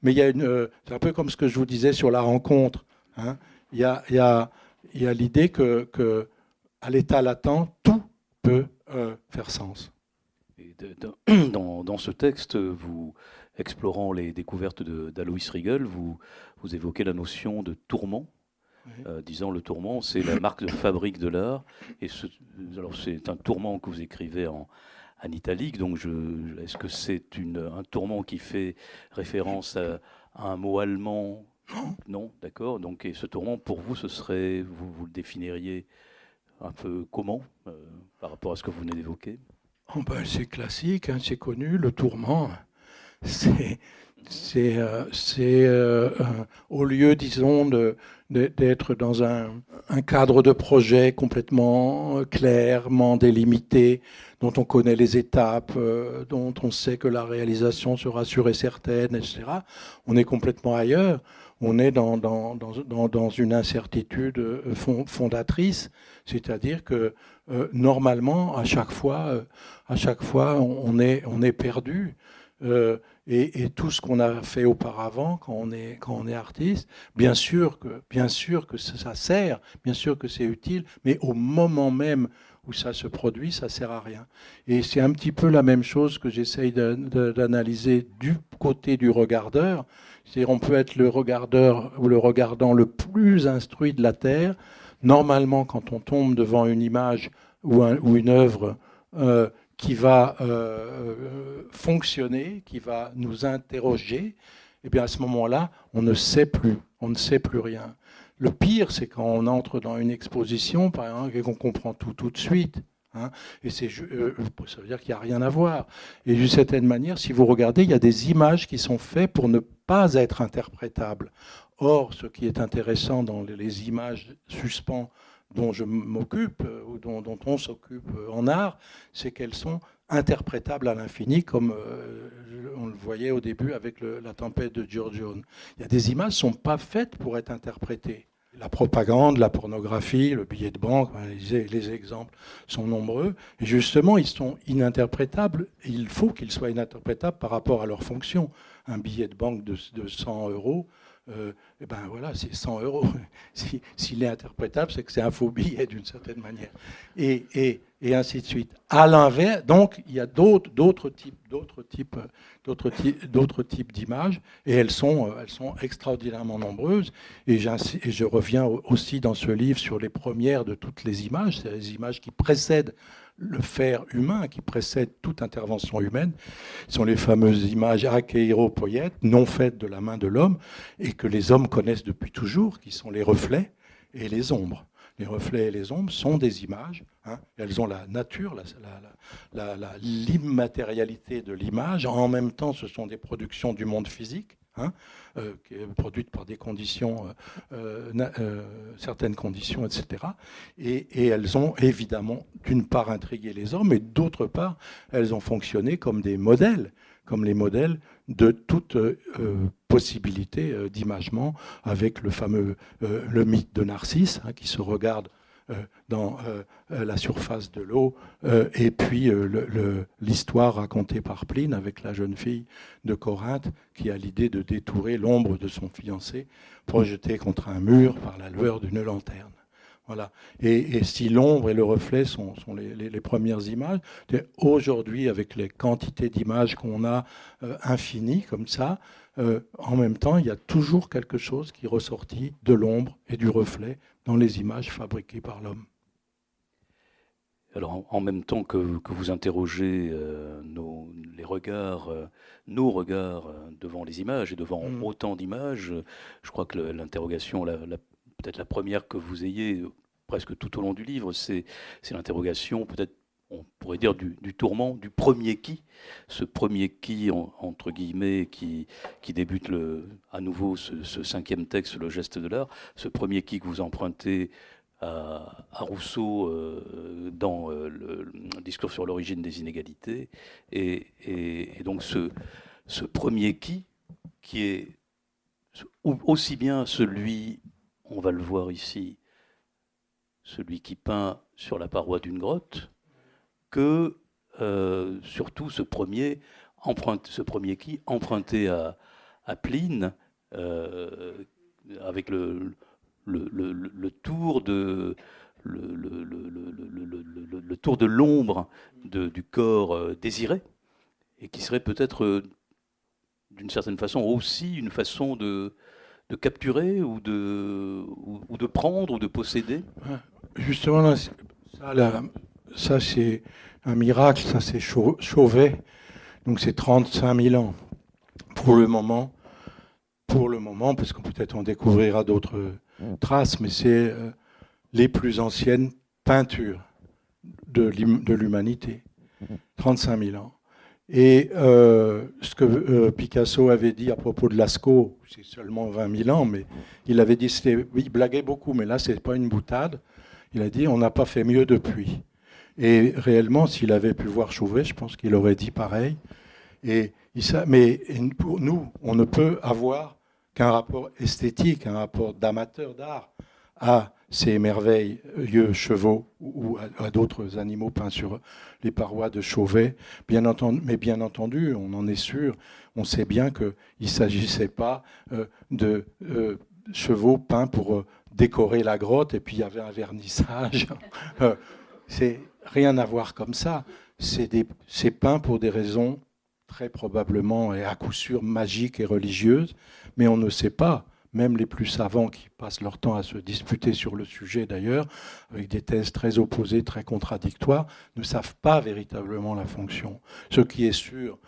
Mais il y a c'est un peu comme ce que je vous disais sur la rencontre. Hein. Il y a l'idée que à l'état latent, tout peut faire sens. Et dans ce texte, vous explorant les découvertes d'Alois Riegel, vous évoquez la notion de tourment. Oui. Disant le tourment, c'est la marque de fabrique de l'art. Et alors c'est un tourment que vous écrivez en italique. Donc est-ce que c'est un tourment qui fait référence à un mot allemand? Non, d'accord. Donc et ce tourment, pour vous, ce serait, vous le définiriez un peu comment par rapport à ce que vous venez d'évoquer? Oh ben, c'est classique, hein, c'est connu, le tourment. C'est au lieu, disons, d'être dans un cadre de projet complètement clairement délimité, dont on connaît les étapes, dont on sait que la réalisation sera sûre et certaine, etc. On est complètement ailleurs. On est dans une incertitude fondatrice, c'est-à-dire que normalement, à chaque fois, on est perdu. Et tout ce qu'on a fait auparavant, quand on est artiste, bien sûr que ça sert, bien sûr que c'est utile, mais au moment même où ça se produit, ça sert à rien. Et c'est un petit peu la même chose que j'essaye d'analyser du côté du regardeur. C'est-à-dire, on peut être le regardeur ou le regardant le plus instruit de la Terre. Normalement, quand on tombe devant une image ou une œuvre qui va fonctionner, qui va nous interroger, et bien à ce moment-là, on ne sait plus rien. Le pire, c'est quand on entre dans une exposition, par exemple, et qu'on comprend tout de suite. Hein, et ça veut dire qu'il n'y a rien à voir. Et d'une certaine manière, si vous regardez, il y a des images qui sont faites pour ne pas être interprétables. Or, ce qui est intéressant dans les images suspens dont je m'occupe, ou dont on s'occupe en art, c'est qu'elles sont interprétables à l'infini, comme on le voyait au début avec la tempête de Giorgione. Il y a des images qui ne sont pas faites pour être interprétées. La propagande, la pornographie, le billet de banque, les exemples sont nombreux. Et justement, ils sont ininterprétables. Et il faut qu'ils soient ininterprétables par rapport à leur fonction. Un billet de banque de 100 euros, et ben voilà, c'est 100 euros. S'il est interprétable, c'est que c'est un faux billet d'une certaine manière. Et ainsi de suite. À l'inverse, donc, il y a d'autres types d'images, et elles sont extraordinairement nombreuses. Et je reviens aussi dans ce livre sur les premières de toutes les images, c'est les images qui précèdent le faire humain, qui précède toute intervention humaine, sont les fameuses images archéiropoïètes, non faites de la main de l'homme, et que les hommes connaissent depuis toujours, qui sont les reflets et les ombres. Les reflets et les ombres sont des images, hein, elles ont la nature, l'immatérialité de l'image, en même temps ce sont des productions du monde physique, hein, produites par des conditions, certaines conditions, etc. Et elles ont évidemment d'une part intrigué les hommes, et d'autre part elles ont fonctionné comme des modèles, comme les modèles de toute possibilité d'imagement, avec le fameux le mythe de Narcisse, hein, qui se regarde dans la surface de l'eau, et puis l'histoire racontée par Pline avec la jeune fille de Corinthe qui a l'idée de détourer l'ombre de son fiancé projetée contre un mur par la lueur d'une lanterne. Voilà. Et si l'ombre et le reflet sont les premières images, aujourd'hui, avec les quantités d'images qu'on a infinies comme ça, en même temps, il y a toujours quelque chose qui ressortit de l'ombre et du reflet dans les images fabriquées par l'homme. Alors, en même temps que vous interrogez nos regards devant les images et devant autant d'images, je crois que l'interrogation, peut-être la première que vous ayez presque tout au long du livre, c'est l'interrogation, peut-être on pourrait dire du tourment, du premier qui, ce premier qui, entre guillemets, qui débute à nouveau ce cinquième texte, le geste de l'art, ce premier qui que vous empruntez à Rousseau dans le discours sur l'origine des inégalités, et donc ce premier qui est aussi bien celui, on va le voir ici, celui qui peint sur la paroi d'une grotte, que surtout ce premier ce premier qui emprunté à Pline, avec le tour de le tour de l'ombre du corps désiré, et qui serait peut-être d'une certaine façon aussi une façon de capturer ou de prendre ou de posséder. Justement, ça c'est un miracle, ça c'est Chauvet, donc c'est 35 000 ans pour le moment, parce qu'on peut-être on découvrira d'autres traces, mais c'est les plus anciennes peintures de l'humanité, 35 000 ans. Et ce que Picasso avait dit à propos de Lascaux, c'est seulement 20 000 ans, mais il avait dit, il blaguait beaucoup, mais là, c'est pas une boutade. Il a dit, on n'a pas fait mieux depuis. Et réellement, s'il avait pu voir Chauvet, je pense qu'il aurait dit pareil. Mais pour nous, on ne peut avoir qu'un rapport esthétique, un rapport d'amateur d'art à ces merveilleux chevaux ou à d'autres animaux peints sur les parois de Chauvet. Bien entendu, on en est sûr, on sait bien qu'il ne s'agissait pas de chevaux peints pour décorer la grotte et puis il y avait un vernissage. C'est rien à voir comme ça. C'est peint pour des raisons très probablement et à coup sûr magiques et religieuses, mais on ne sait pas. Même les plus savants qui passent leur temps à se disputer sur le sujet d'ailleurs, avec des thèses très opposées, très contradictoires, ne savent pas véritablement la fonction. Ce qui est sûr,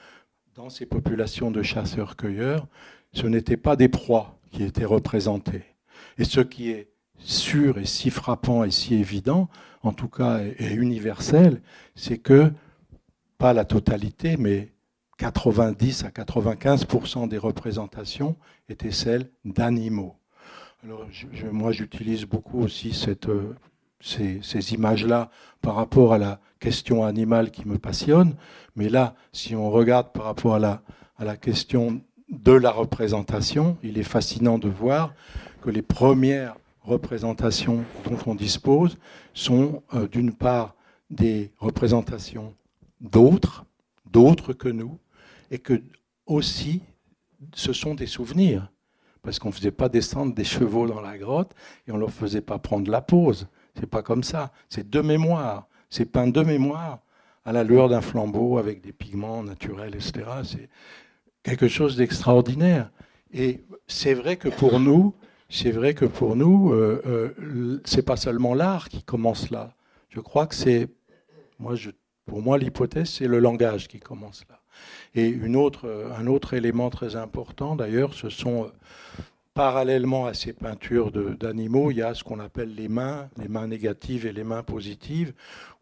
dans ces populations de chasseurs-cueilleurs, ce n'étaient pas des proies qui étaient représentées. Et ce qui est sûr et si frappant et si évident, en tout cas et universel, c'est que, pas la totalité, mais 90 à 95% des représentations étaient celles d'animaux. Alors, moi, j'utilise beaucoup aussi ces images-là par rapport à la question animale qui me passionne. Mais là, si on regarde par rapport à la question de la représentation, il est fascinant de voir que les premières représentations dont on dispose sont d'une part des représentations d'autres que nous, et que aussi ce sont des souvenirs, parce qu'on ne faisait pas descendre des chevaux dans la grotte et on ne leur faisait pas prendre la pose. C'est pas comme ça. C'est de mémoire. C'est peint de mémoire à la lueur d'un flambeau avec des pigments naturels, etc. C'est quelque chose d'extraordinaire. Et c'est vrai que pour nous, c'est pas seulement l'art qui commence là. Je crois que pour moi, l'hypothèse, c'est le langage qui commence là. Et un autre élément très important, d'ailleurs, ce sont, parallèlement à ces peintures d'animaux, il y a ce qu'on appelle les mains négatives et les mains positives,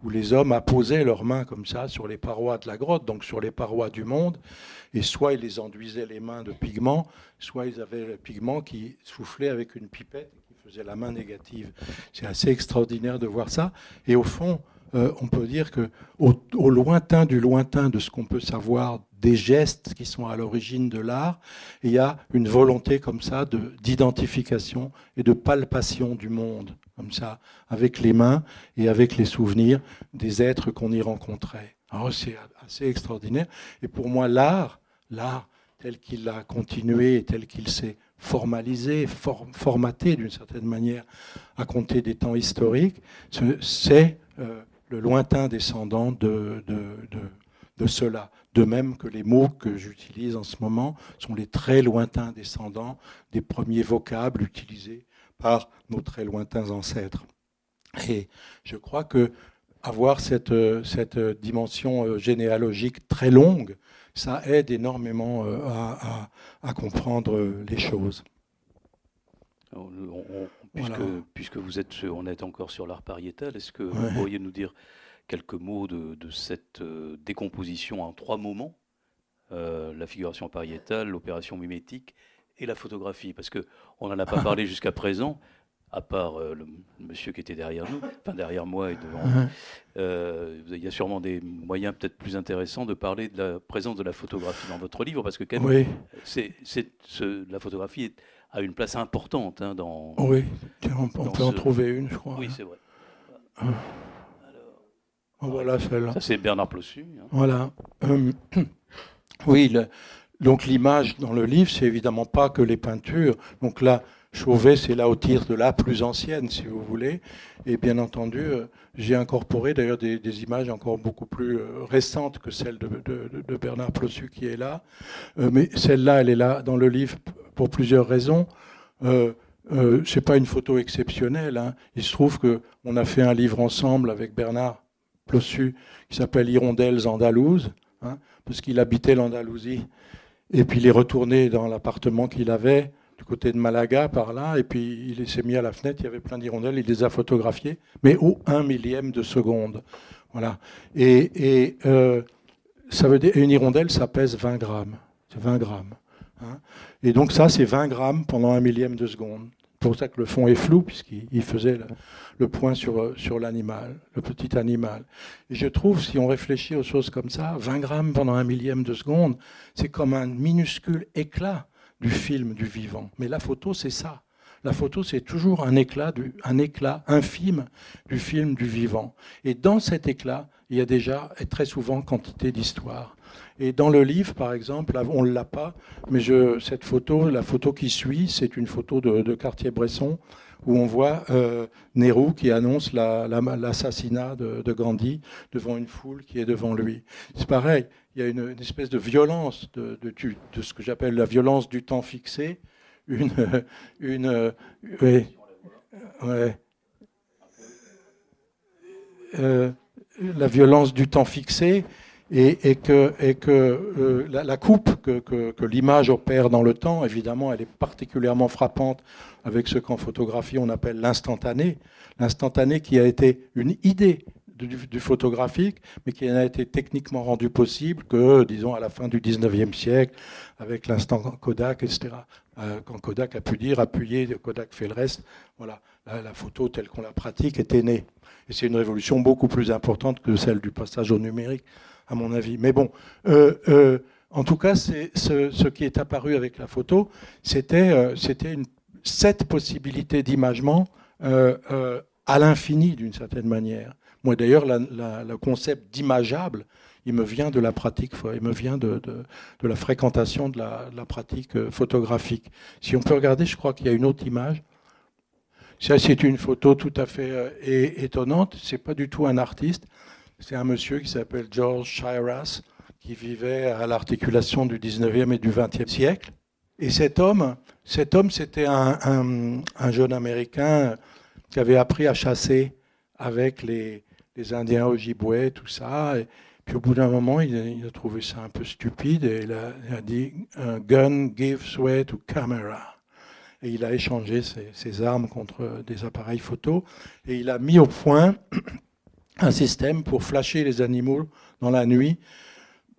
où les hommes apposaient leurs mains comme ça sur les parois de la grotte, donc sur les parois du monde, et soit ils les enduisaient les mains de pigments, soit ils avaient le pigment qui soufflait avec une pipette et qui faisait la main négative. C'est assez extraordinaire de voir ça. Et au fond, on peut dire qu'au lointain du lointain de ce qu'on peut savoir des gestes qui sont à l'origine de l'art, il y a une volonté comme ça d'identification et de palpation du monde, comme ça, avec les mains et avec les souvenirs des êtres qu'on y rencontrait. Alors c'est assez extraordinaire. Et pour moi, l'art tel qu'il a continué et tel qu'il s'est formalisé, formaté d'une certaine manière à compter des temps historiques, c'est le lointain descendant de cela. De même que les mots que j'utilise en ce moment sont les très lointains descendants des premiers vocables utilisés par nos très lointains ancêtres. Et je crois que avoir cette dimension généalogique très longue, ça aide énormément à comprendre les choses. Puisque on est encore sur l'art pariétal, est-ce que vous pourriez nous dire quelques mots de cette décomposition en 3 moments, la figuration pariétale, l'opération mimétique et la photographie? Parce qu'on n'en a pas parlé jusqu'à présent, à part le monsieur qui était derrière nous, enfin derrière moi et devant nous. Il y a sûrement des moyens peut-être plus intéressants de parler de la présence de la photographie dans votre livre, parce que quand même, la photographie a une place importante dans... Oui, on peut en trouver une, je crois. Oui, c'est vrai. Voilà celle-là. Ça, c'est Bernard Plossu. Voilà. Oui, donc l'image dans le livre, c'est évidemment pas que les peintures. Donc là, Chauvet, c'est la hauteur de la plus ancienne, si vous voulez. Et bien entendu, j'ai incorporé d'ailleurs des images encore beaucoup plus récentes que celle de Bernard Plossu qui est là. Mais celle-là, elle est là dans le livre pour plusieurs raisons. C'est pas une photo exceptionnelle, hein. Il se trouve qu'on a fait un livre ensemble avec Bernard Plossu qui s'appelle Hirondelles andalouses, hein, parce qu'il habitait l'Andalousie. Et puis il est retourné dans l'appartement qu'il avait du côté de Malaga, par là, et puis il s'est mis à la fenêtre, il y avait plein d'hirondelles, il les a photographiées, mais au 1 millième de seconde. Voilà. Et ça veut dire, une hirondelle, ça pèse 20 grammes. C'est 20 grammes. Hein. Et donc ça, c'est 20 grammes pendant 1 millième de seconde. C'est pour ça que le fond est flou, puisqu'il faisait le point sur l'animal, le petit animal. Et je trouve, si on réfléchit aux choses comme ça, 20 grammes pendant 1 millième de seconde, c'est comme un minuscule éclat du film, du vivant. Mais la photo, c'est ça. La photo, c'est toujours un éclat infime du film, du vivant. Et dans cet éclat, il y a déjà, et très souvent, quantité d'histoire. Et dans le livre, par exemple, on ne l'a pas, mais cette photo, la photo qui suit, c'est une photo de Cartier-Bresson, où on voit Nehru qui annonce l'assassinat de Gandhi devant une foule qui est devant lui. C'est pareil, il y a une espèce de violence de ce que j'appelle la violence du temps fixé, la violence du temps fixé, et que la coupe que l'image opère dans le temps, évidemment, elle est particulièrement frappante avec ce qu'en photographie on appelle l'instantané. L'instantané qui a été une idée du photographique, mais qui n'a été techniquement rendu possible que, disons, à la fin du 19e siècle, avec l'instant Kodak, etc. Quand Kodak a pu dire, appuyez, Kodak fait le reste. Voilà, la photo telle qu'on la pratique était née. Et c'est une révolution beaucoup plus importante que celle du passage au numérique, à mon avis. Mais bon, en tout cas, ce qui est apparu avec la photo, c'était cette possibilité d'imagement à l'infini, d'une certaine manière. Moi, d'ailleurs, le concept d'imageable, il me vient de la pratique, il me vient de la fréquentation de la pratique photographique. Si on peut regarder, je crois qu'il y a une autre image. Ça, c'est une photo tout à fait étonnante. C'est pas du tout un artiste. C'est un monsieur qui s'appelle George Shiras, qui vivait à l'articulation du 19e et du 20e siècle. Et cet homme, c'était un jeune Américain qui avait appris à chasser avec les Indiens Ojibwe, tout ça. Et puis au bout d'un moment, il a trouvé ça un peu stupide et il a dit « Gun gives way to camera ». Et il a échangé ses armes contre des appareils photo. Et il a mis au point un système pour flasher les animaux dans la nuit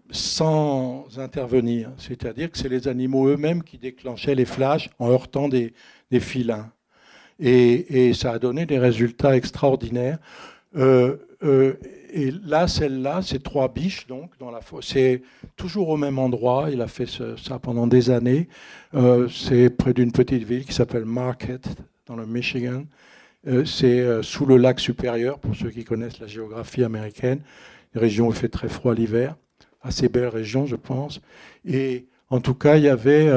sans intervenir. C'est-à-dire que c'est les animaux eux-mêmes qui déclenchaient les flashs en heurtant des filins. Et ça a donné des résultats extraordinaires. Et là, celle-là, c'est 3 biches, donc, c'est toujours au même endroit. Il a fait ça pendant des années. C'est près d'une petite ville qui s'appelle Marquette, dans le Michigan. C'est sous le lac supérieur, pour ceux qui connaissent la géographie américaine. Une région où il fait très froid l'hiver. Assez belle région, je pense. Et en tout cas, il y avait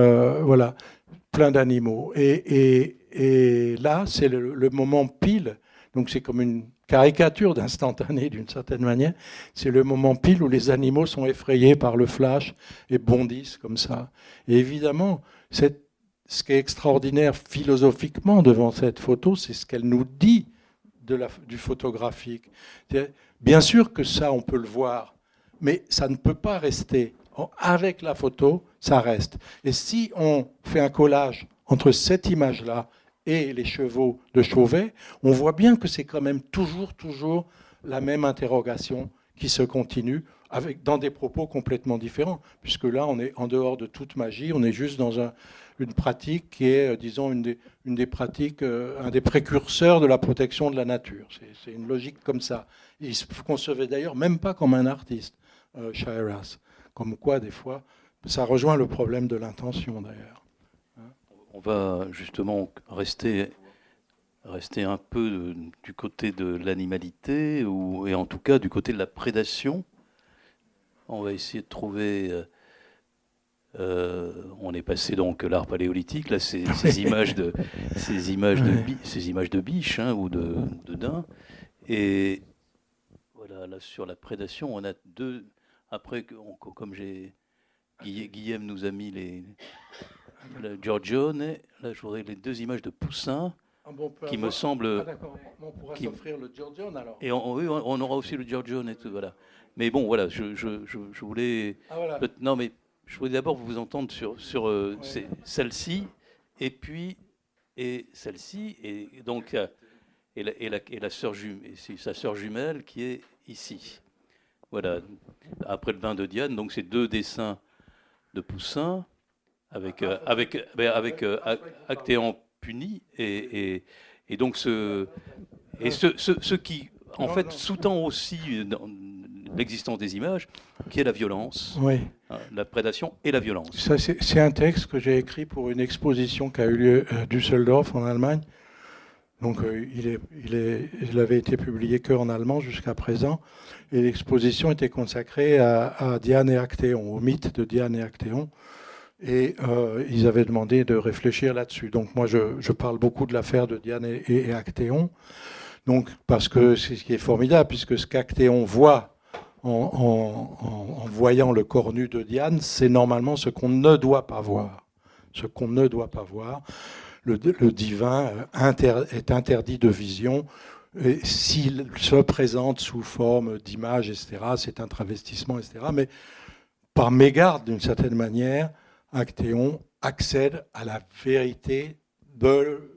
plein d'animaux. Et là, c'est le moment pile. Donc c'est comme une caricature d'instantané d'une certaine manière. C'est le moment pile où les animaux sont effrayés par le flash et bondissent comme ça. Et évidemment, ce qui est extraordinaire philosophiquement devant cette photo, c'est ce qu'elle nous dit du photographique. Bien sûr que ça, on peut le voir, mais ça ne peut pas rester. Avec la photo, ça reste. Et si on fait un collage entre cette image-là et les chevaux de Chauvet, on voit bien que c'est quand même toujours la même interrogation qui se continue, dans des propos complètement différents, puisque là, on est en dehors de toute magie, on est juste dans une pratique qui est, disons, une des pratiques, un des précurseurs de la protection de la nature. C'est une logique comme ça. Il se concevait d'ailleurs même pas comme un artiste, Shiras. Comme quoi, des fois, ça rejoint le problème de l'intention, d'ailleurs. On va justement rester un peu du côté de l'animalité, et en tout cas du côté de la prédation. On va essayer de trouver On est passé donc l'art paléolithique, là, ces images de biches hein, ou de daims. Et voilà, là sur la prédation, on a deux. Après, comme Guillaume nous a mis le Giorgione, là je voudrais les deux images de poussins qui me semblent. D'accord, on pourra s'offrir le Giorgione alors. Et on aura aussi le Giorgione et tout, voilà. Mais bon, voilà, je voulais. Ah, voilà. Non, mais je voulais d'abord vous entendre sur celle-ci, et celle-ci, et donc la sœur sa sœur jumelle qui est ici. Voilà. Après le vin de Diane, donc c'est deux dessins de Poussin avec Actéon puni et donc ce qui en fait sous-tend aussi l'existence des images, qui est la violence, oui. La prédation et la violence. Ça, c'est un texte que j'ai écrit pour une exposition qui a eu lieu à Düsseldorf, en Allemagne. Donc, il avait été publié qu'en allemand jusqu'à présent. Et l'exposition était consacrée à Diane et Actéon, au mythe de Diane et Actéon. Et ils avaient demandé de réfléchir là-dessus. Donc, moi, je parle beaucoup de l'affaire de Diane et Actéon. Donc, parce que c'est ce qui est formidable, puisque ce qu'Actéon voit en voyant le corps nu de Diane, c'est normalement ce qu'on ne doit pas voir. Ce qu'on ne doit pas voir. Le divin est interdit de vision. S'il se présente sous forme d'image, etc., c'est un travestissement, etc. Mais par mégarde, d'une certaine manière, Actéon accède à la vérité de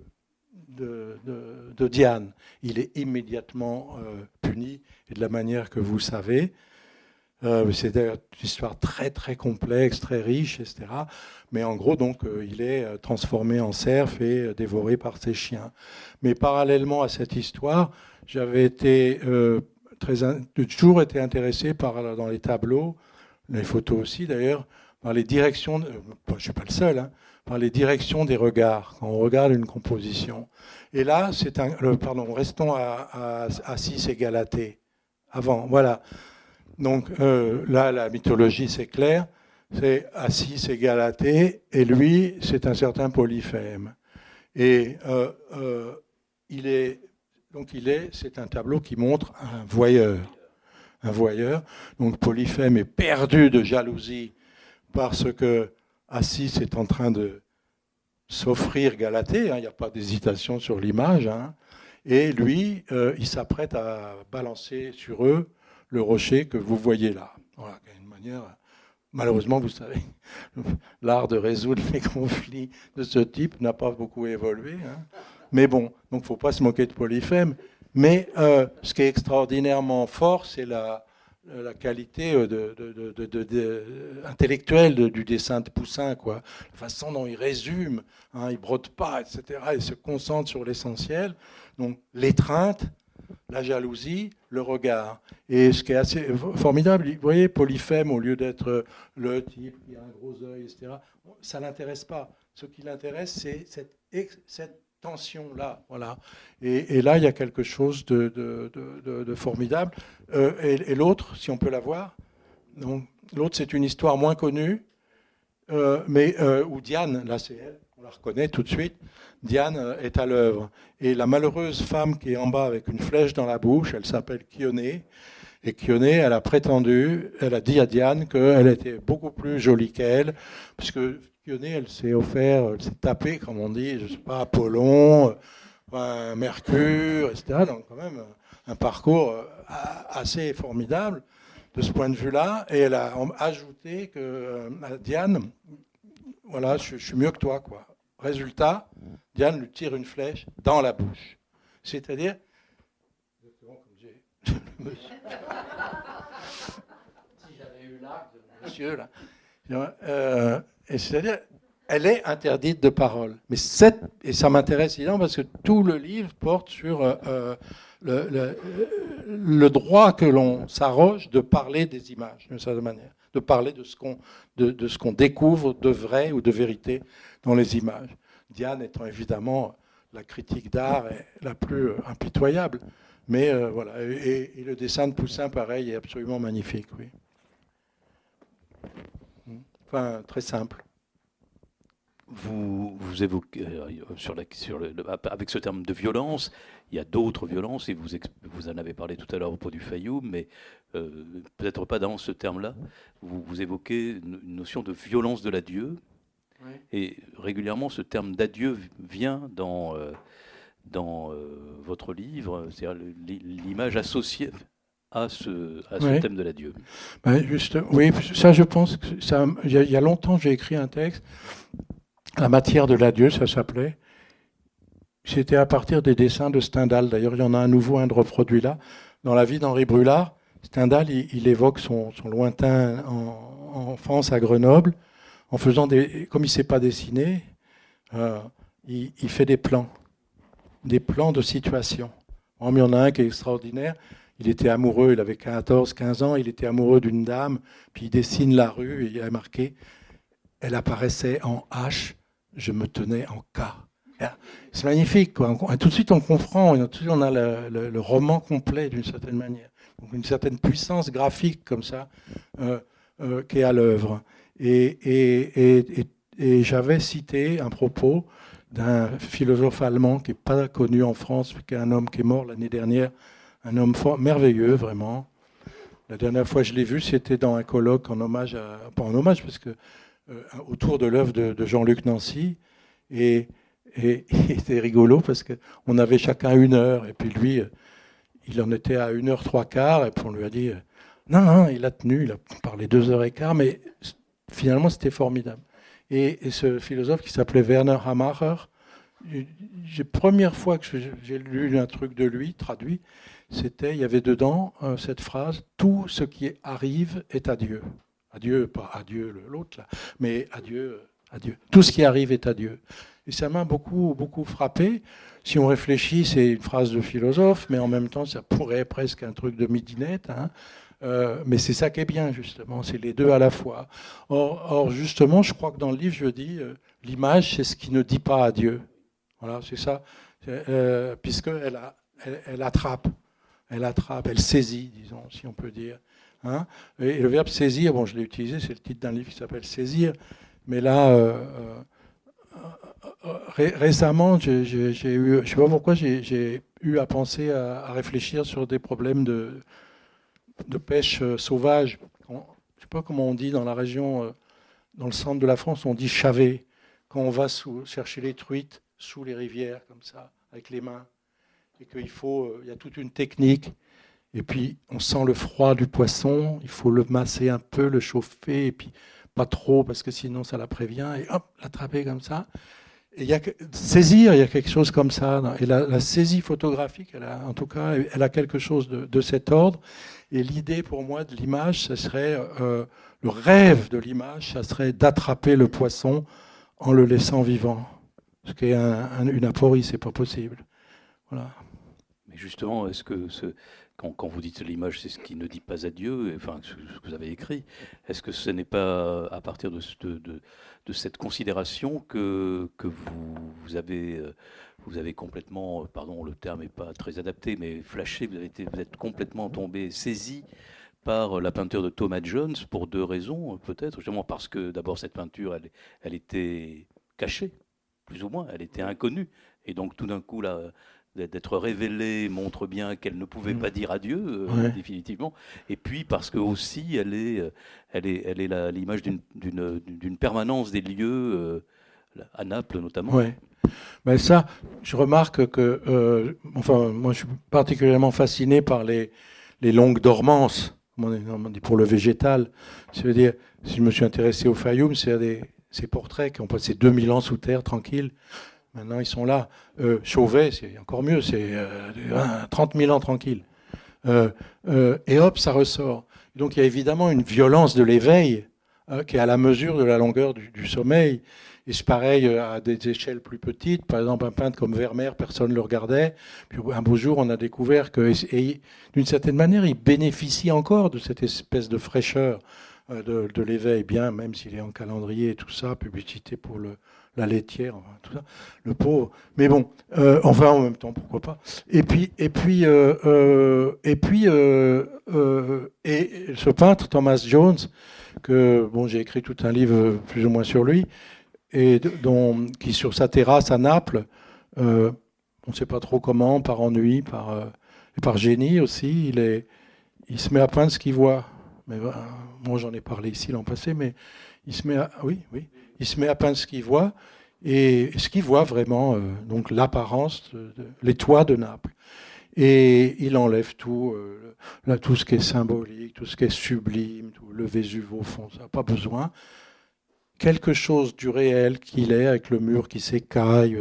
Diane. Il est immédiatement puni, et de la manière que vous savez. C'est d'ailleurs une histoire très très complexe, très riche, etc. Mais en gros, donc, il est transformé en cerf et dévoré par ses chiens. Mais parallèlement à cette histoire, j'avais toujours été intéressé dans les tableaux, les photos aussi d'ailleurs, par les directions. Je ne suis pas le seul. Hein, par les directions des regards, quand on regarde une composition. Et là, restons à Accis et Galatée. Avant, voilà. Donc là, la mythologie, c'est clair. C'est Accis et Galatée, et lui, c'est un certain Polyphème. Et c'est un tableau qui montre un voyeur. Un voyeur. Donc Polyphème est perdu de jalousie parce que Accis est en train de s'offrir Galatée, hein, il n'y a pas d'hésitation sur l'image, hein, et lui, il s'apprête à balancer sur eux le rocher que vous voyez là. Voilà, d'une manière, malheureusement, vous savez, l'art de résoudre les conflits de ce type n'a pas beaucoup évolué, hein. Mais bon, donc il ne faut pas se moquer de Polyphème, mais ce qui est extraordinairement fort, c'est la qualité intellectuelle du dessin de Poussin, quoi. La façon dont il résume, hein, il ne brode pas, etc. Il se concentre sur l'essentiel. Donc l'étreinte, la jalousie, le regard. Et ce qui est assez formidable, vous voyez, Polyphème, au lieu d'être le type qui a un gros œil, etc., ça ne l'intéresse pas. Ce qui l'intéresse, c'est cette tension-là, voilà. Et là, il y a quelque chose de formidable. Et l'autre, si on peut la voir, donc, l'autre, c'est une histoire moins connue, mais où Diane, là c'est elle, on la reconnaît tout de suite, Diane est à l'œuvre. Et la malheureuse femme qui est en bas avec une flèche dans la bouche, elle s'appelle Chionée. Et Chionée, elle a dit à Diane qu'elle était beaucoup plus jolie qu'elle, parce que Chionée, elle s'est tapée, comme on dit, je ne sais pas, Apollon, Mercure, etc. Donc quand même un parcours assez formidable de ce point de vue-là. Et elle a ajouté que à Diane, voilà, je suis mieux que toi, quoi. Résultat, Diane lui tire une flèche dans la bouche. C'est-à-dire, si j'avais eu l'arc de monsieur là, et c'est-à-dire, elle est interdite de parole. Mais et ça m'intéresse évidemment parce que tout le livre porte sur le droit que l'on s'arroge de parler des images, d'une certaine manière, de parler de ce qu'on découvre de vrai ou de vérité dans les images. Diane étant évidemment la critique d'art la plus impitoyable. Mais voilà, et le dessin de Poussin, pareil, est absolument magnifique, oui. Enfin, très simple. Vous évoquez, avec ce terme de violence, il y a d'autres violences, et vous en avez parlé tout à l'heure au propos du Fayoum, mais peut-être pas dans ce terme-là. Vous évoquez une notion de violence de l'adieu, oui. Et régulièrement ce terme d'adieu vient dans votre livre, c'est-à-dire l'image associée à ce oui. Thème de l'adieu. Ben oui, ça je pense que il y a longtemps j'ai écrit un texte. La matière de l'adieu, ça s'appelait. C'était à partir des dessins de Stendhal. D'ailleurs, il y en a un nouveau, un de reproduit là. Dans la vie d'Henri Brulard, Stendhal, il évoque son lointain enfance à Grenoble, en faisant comme il ne sait pas dessiner, il fait des plans de situation. Il y en a un qui est extraordinaire. Il était amoureux, il avait 14, 15 ans, il était amoureux d'une dame, puis il dessine la rue, et il a marqué « Elle apparaissait en H, je me tenais en K ». C'est magnifique, quoi. Tout de suite on comprend, tout de suite on a le roman complet d'une certaine manière. Donc une certaine puissance graphique comme ça qui est à l'œuvre. Et j'avais cité un propos d'un philosophe allemand qui n'est pas connu en France, qui est un homme qui est mort l'année dernière, un homme merveilleux vraiment. La dernière fois que je l'ai vu, c'était dans un colloque en hommage, pas en hommage, parce que autour de l'œuvre de Jean-Luc Nancy. Et c'était rigolo parce qu'on avait chacun 1 heure. Et puis lui, il en était à 1 heure 3/4. Et puis on lui a dit, non, il a tenu, il a parlé 2 heures et quart. Mais finalement, c'était formidable. Et ce philosophe qui s'appelait Werner Hamacher, première fois que j'ai lu un truc de lui, traduit, il y avait dedans cette phrase, tout ce qui arrive est adieu. Adieu, pas adieu l'autre là, mais adieu, adieu. Tout ce qui arrive est adieu. Et ça m'a beaucoup, beaucoup frappé. Si on réfléchit, c'est une phrase de philosophe, mais en même temps, ça pourrait être presque un truc de midinette. Hein. Mais c'est ça qui est bien, justement, c'est les deux à la fois. Or justement, je crois que dans le livre, je dis, l'image, c'est ce qui ne dit pas adieu. Voilà, c'est ça. Puisqu'elle attrape, elle saisit, disons, si on peut dire. Hein, et le verbe saisir, bon, je l'ai utilisé, c'est le titre d'un livre qui s'appelle Saisir, mais là, récemment, j'ai eu, je ne sais pas pourquoi, j'ai eu à penser, à réfléchir sur des problèmes de pêche sauvage. Je ne sais pas comment on dit dans la région, dans le centre de la France, on dit chaver, quand on va chercher les truites sous les rivières, comme ça, avec les mains, et qu'il y a toute une technique. Et puis, on sent le froid du poisson, il faut le masser un peu, le chauffer, et puis pas trop, parce que sinon ça la prévient, et hop, l'attraper comme ça. Et saisir, il y a quelque chose comme ça. Et la saisie photographique, en tout cas, elle a quelque chose de cet ordre. Et l'idée pour moi de l'image, ce serait, le rêve de l'image, ça serait d'attraper le poisson en le laissant vivant. Ce qui est une aporie, c'est pas possible. Voilà. Mais justement, est-ce que quand vous dites l'image, c'est ce qui ne dit pas adieu, enfin ce que vous avez écrit, est-ce que ce n'est pas à partir de cette considération que vous avez complètement, pardon, le terme n'est pas très adapté, mais flashé, vous êtes complètement tombé, saisi par la peinture de Thomas Jones pour 2 raisons, peut-être, justement parce que d'abord cette peinture, elle était cachée, plus ou moins, elle était inconnue, et donc tout d'un coup là, d'être révélée montre bien qu'elle ne pouvait pas dire adieu, définitivement. Et puis parce que aussi elle est l'image d'une permanence des lieux, à Naples notamment. Ouais. Mais ça, je remarque que, moi je suis particulièrement fasciné par les longues dormances, on dit pour le végétal. C'est-à-dire, si je me suis intéressé au Fayoum, c'est ces portraits qui ont passé 2000 ans sous terre, tranquilles. Maintenant, ils sont là. Chauvet, c'est encore mieux, c'est 30 000 ans tranquille. Et hop, ça ressort. Donc, il y a évidemment une violence de l'éveil qui est à la mesure de la longueur du sommeil. Et c'est pareil à des échelles plus petites. Par exemple, un peintre comme Vermeer, personne ne le regardait. Puis un beau jour, on a découvert que, d'une certaine manière, il bénéficie encore de cette espèce de fraîcheur de l'éveil, bien, même s'il est en calendrier et tout ça, publicité pour la laitière, enfin, tout ça, le pauvre. Mais bon, enfin en même temps, pourquoi pas. Et ce peintre Thomas Jones, que bon, j'ai écrit tout un livre plus ou moins sur lui, et qui sur sa terrasse à Naples, on ne sait pas trop comment, par ennui, par génie aussi, il se met à peindre ce qu'il voit. Mais moi j'en ai parlé ici l'an passé, mais il se met à, oui, il se met à peindre ce qu'il voit, et ce qu'il voit vraiment, donc l'apparence, les toits de Naples. Et il enlève tout, tout ce qui est symbolique, tout ce qui est sublime, tout le Vésuve au fond, ça n'a pas besoin. Quelque chose du réel qu'il est, avec le mur qui s'écaille,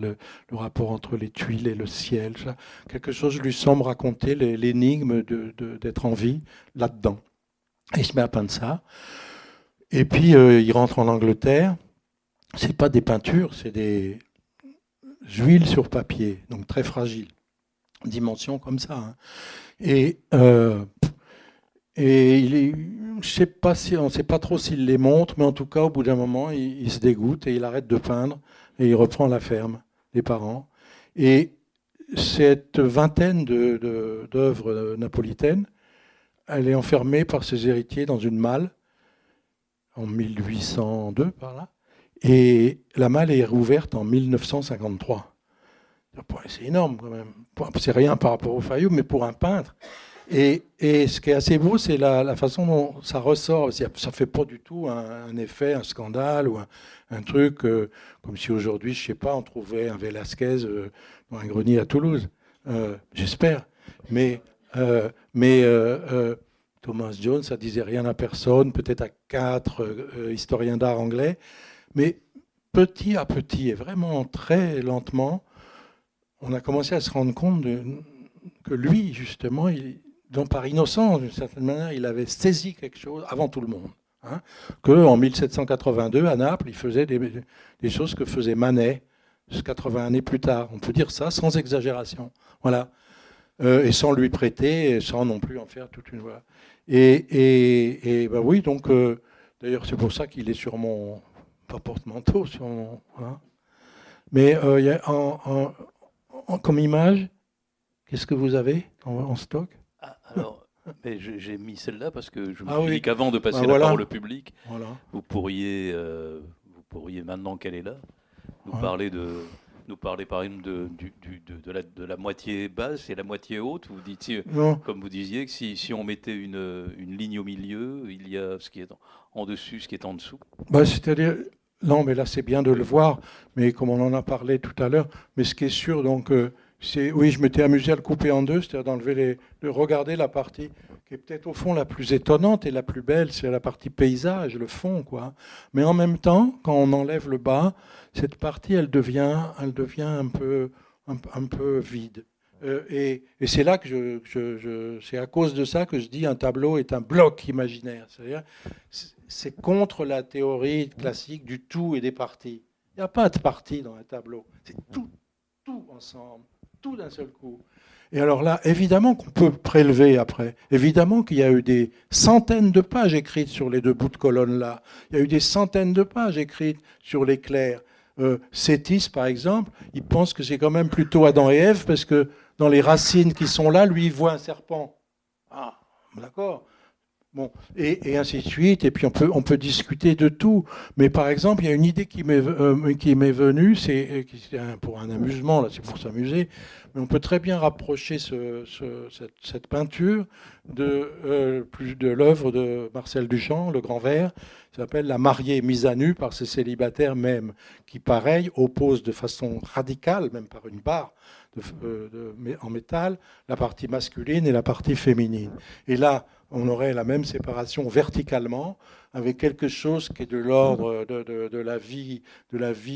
le rapport entre les tuiles et le ciel, ça, quelque chose lui semble raconter l'énigme d'être en vie là-dedans. Et il se met à peindre ça. Et puis il rentre en Angleterre. C'est pas des peintures, c'est des huiles sur papier, donc très fragiles, dimension comme ça. Hein. Et je sais pas on ne sait pas trop s'il les montre, mais en tout cas, au bout d'un moment, il se dégoûte et il arrête de peindre et il reprend la ferme des parents. Et cette vingtaine d'œuvres napolitaines, elle est enfermée par ses héritiers dans une malle en 1802 par là, et la malle est rouverte en 1953. C'est énorme quand même. C'est rien par rapport au Fayou, mais pour un peintre. Et ce qui est assez beau, c'est la façon dont ça ressort. Ça ne fait pas du tout un effet, un scandale ou un truc comme si aujourd'hui, je ne sais pas, on trouvait un Velázquez dans un grenier à Toulouse. J'espère. Mais Thomas Jones, ça ne disait rien à personne, peut-être à 4 historiens d'art anglais. Mais petit à petit, et vraiment très lentement, on a commencé à se rendre compte que lui, justement, donc par innocence, d'une certaine manière, il avait saisi quelque chose avant tout le monde. Hein, qu'en 1782, à Naples, il faisait des choses que faisait Manet 80 années plus tard. On peut dire ça sans exagération. Voilà. Et sans lui prêter, et sans non plus en faire toute une... Voilà. Et ben oui, donc, d'ailleurs, c'est pour ça qu'il est sur mon... Pas porte-manteau, sur mon... Voilà. Mais il y a comme image, qu'est-ce que vous avez en stock? Alors, mais j'ai mis celle-là parce que je me suis dit qu'avant de passer la voilà. parole au public, voilà. vous pourriez maintenant qu'elle est là, nous parler par exemple de la moitié basse et la moitié haute. Vous disiez, comme vous disiez, que si on mettait une ligne au milieu, il y a ce qui est en dessus, ce qui est en dessous. Bah, c'est-à-dire, non, mais là c'est bien de le voir, mais comme on en a parlé tout à l'heure, mais ce qui est sûr, donc, oui, je m'étais amusé à le couper en deux, c'est-à-dire de regarder la partie qui est peut-être au fond la plus étonnante et la plus belle, c'est la partie paysage, le fond, quoi. Mais en même temps, quand on enlève le bas, cette partie, elle devient un peu vide. Et c'est là que c'est à cause de ça que je dis un tableau est un bloc imaginaire. C'est-à-dire, c'est contre la théorie classique du tout et des parties. Il n'y a pas de parties dans un tableau. C'est tout ensemble, tout d'un seul coup. Et alors là, évidemment qu'on peut prélever après. Évidemment qu'il y a eu des centaines de pages écrites sur les deux bouts de colonne là. Il y a eu des centaines de pages écrites sur l'éclair. Sétis, par exemple, il pense que c'est quand même plutôt Adam et Ève, parce que dans les racines qui sont là, lui, il voit un serpent. Ah, d'accord. Bon, et ainsi de suite. Et puis on peut discuter de tout. Mais par exemple, il y a une idée qui m'est venue, c'est pour un amusement, là, c'est pour s'amuser, mais on peut très bien rapprocher cette peinture de l'œuvre de Marcel Duchamp, Le Grand Vert. Ça s'appelle La mariée mise à nu par ses célibataires même, qui, pareil, oppose de façon radicale, même par une barre en métal, la partie masculine et la partie féminine. Et là, on aurait la même séparation verticalement, avec quelque chose qui est de l'ordre de la vie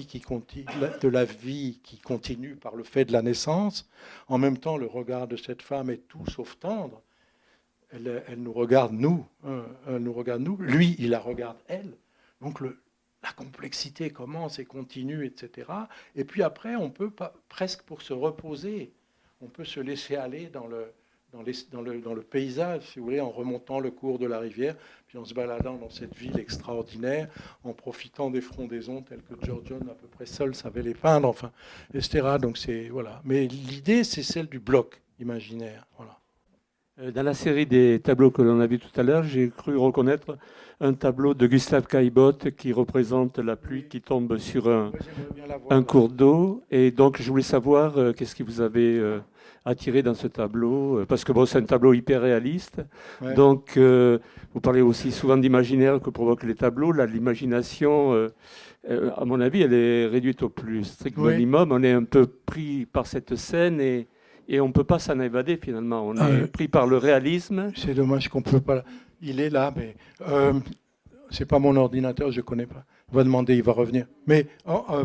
qui continue par le fait de la naissance. En même temps, le regard de cette femme est tout sauf tendre. Elle nous regarde nous, lui il la regarde elle. Donc la complexité commence et continue, etc. Et puis après, on peut presque pour se reposer, on peut se laisser aller dans le paysage, si vous voulez, en remontant le cours de la rivière, puis en se baladant dans cette ville extraordinaire, en profitant des frondaisons telles que Giorgione à peu près seul savait les peindre, enfin, etc. Donc c'est voilà. Mais l'idée, c'est celle du bloc imaginaire. Voilà. Dans la série des tableaux que l'on a vu tout à l'heure, j'ai cru reconnaître un tableau de Gustave Caillebotte qui représente la pluie qui tombe sur un cours d'eau. Et donc, je voulais savoir qu'est-ce qui vous avait attiré dans ce tableau, parce que bon, c'est un tableau hyper réaliste. Ouais. Donc, vous parlez aussi souvent d'imaginaire que provoquent les tableaux. Là, l'imagination, à mon avis, elle est réduite au plus strict minimum. On est un peu pris par cette scène et on ne peut pas s'en évader finalement. On est pris par le réalisme. C'est dommage qu'on ne peut pas. Il est là, mais c'est pas mon ordinateur, je ne connais pas. On va demander, il va revenir. Mais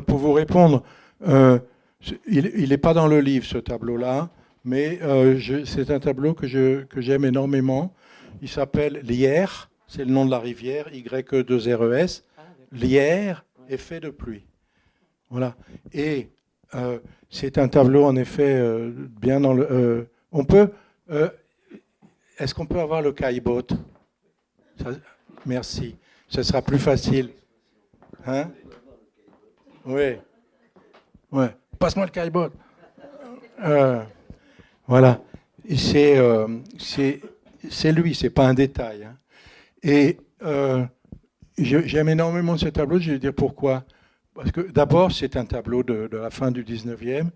pour vous répondre, il n'est pas dans le livre ce tableau-là, mais c'est un tableau que j'aime énormément. Il s'appelle Lierre, c'est le nom de la rivière, Y-E-2-R-E-S. Lierre, effet de pluie. Voilà. Et c'est un tableau, en effet, bien dans le... on peut... est-ce qu'on peut avoir le Caillebotte ? Merci. Ce sera plus facile. Hein ? Oui. Ouais. Passe-moi le Caillebotte. Voilà. C'est lui, c'est pas un détail. Hein. Et j'aime énormément ce tableau, je vais dire pourquoi. Parce que d'abord, c'est un tableau de la fin du 19e,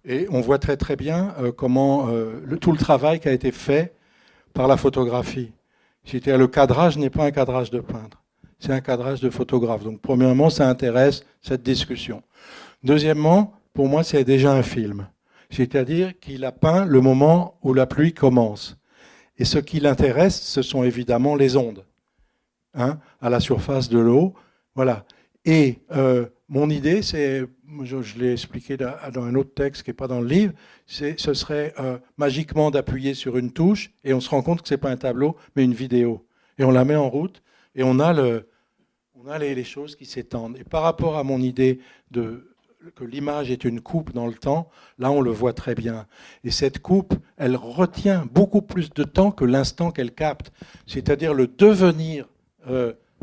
et on voit très très bien comment tout le travail qui a été fait par la photographie. C'est-à-dire le cadrage n'est pas un cadrage de peintre, c'est un cadrage de photographe. Donc premièrement, ça intéresse cette discussion. Deuxièmement, pour moi, c'est déjà un film. C'est-à-dire qu'il a peint le moment où la pluie commence. Et ce qui l'intéresse, ce sont évidemment les ondes, hein, à la surface de l'eau. Voilà. Et mon idée, c'est, je l'ai expliqué dans un autre texte qui n'est pas dans le livre, ce serait magiquement d'appuyer sur une touche et on se rend compte que ce n'est pas un tableau, mais une vidéo. Et on la met en route et on a les choses qui s'étendent. Et par rapport à mon idée que l'image est une coupe dans le temps, là on le voit très bien. Et cette coupe, elle retient beaucoup plus de temps que l'instant qu'elle capte. C'est-à-dire le devenir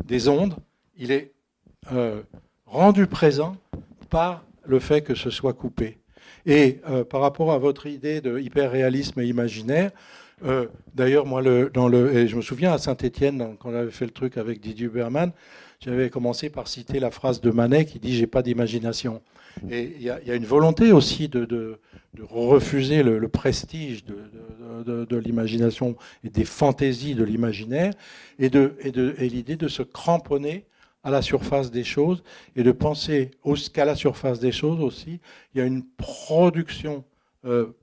des ondes, il est rendu présent par le fait que ce soit coupé. Et par rapport à votre idée de hyper-réalisme et imaginaire, d'ailleurs, moi, et je me souviens à Saint-Étienne, quand on avait fait le truc avec Didier Huberman, j'avais commencé par citer la phrase de Manet qui dit « j'ai pas d'imagination ». Et il y a une volonté aussi de refuser le prestige de l'imagination et des fantaisies de l'imaginaire et l'idée de se cramponner à la surface des choses et de penser qu'à la surface des choses aussi, il y a une production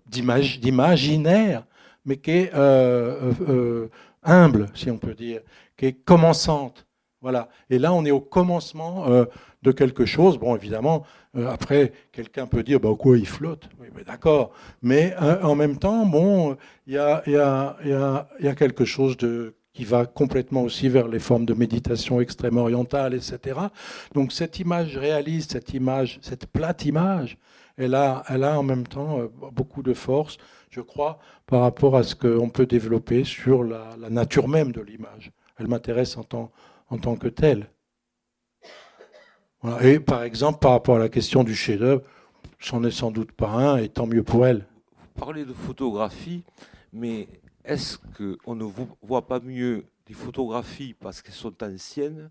d'imaginaire, mais qui est humble, si on peut dire, qui est commençante. Voilà. Et là, on est au commencement de quelque chose. Bon, évidemment, après, quelqu'un peut dire, bah, quoi, il flotte. Oui, mais d'accord. Mais en même temps, bon, il y a quelque chose qui va complètement aussi vers les formes de méditation extrême orientale, etc. Donc cette image réaliste, cette plate image, elle a en même temps beaucoup de force, je crois, par rapport à ce qu'on peut développer sur la nature même de l'image. Elle m'intéresse en tant que telle. Voilà. Et par exemple, par rapport à la question du chef-d'œuvre, c'en est sans doute pas un, et tant mieux pour elle. Vous parlez de photographie, mais est-ce qu'on ne voit pas mieux des photographies parce qu'elles sont anciennes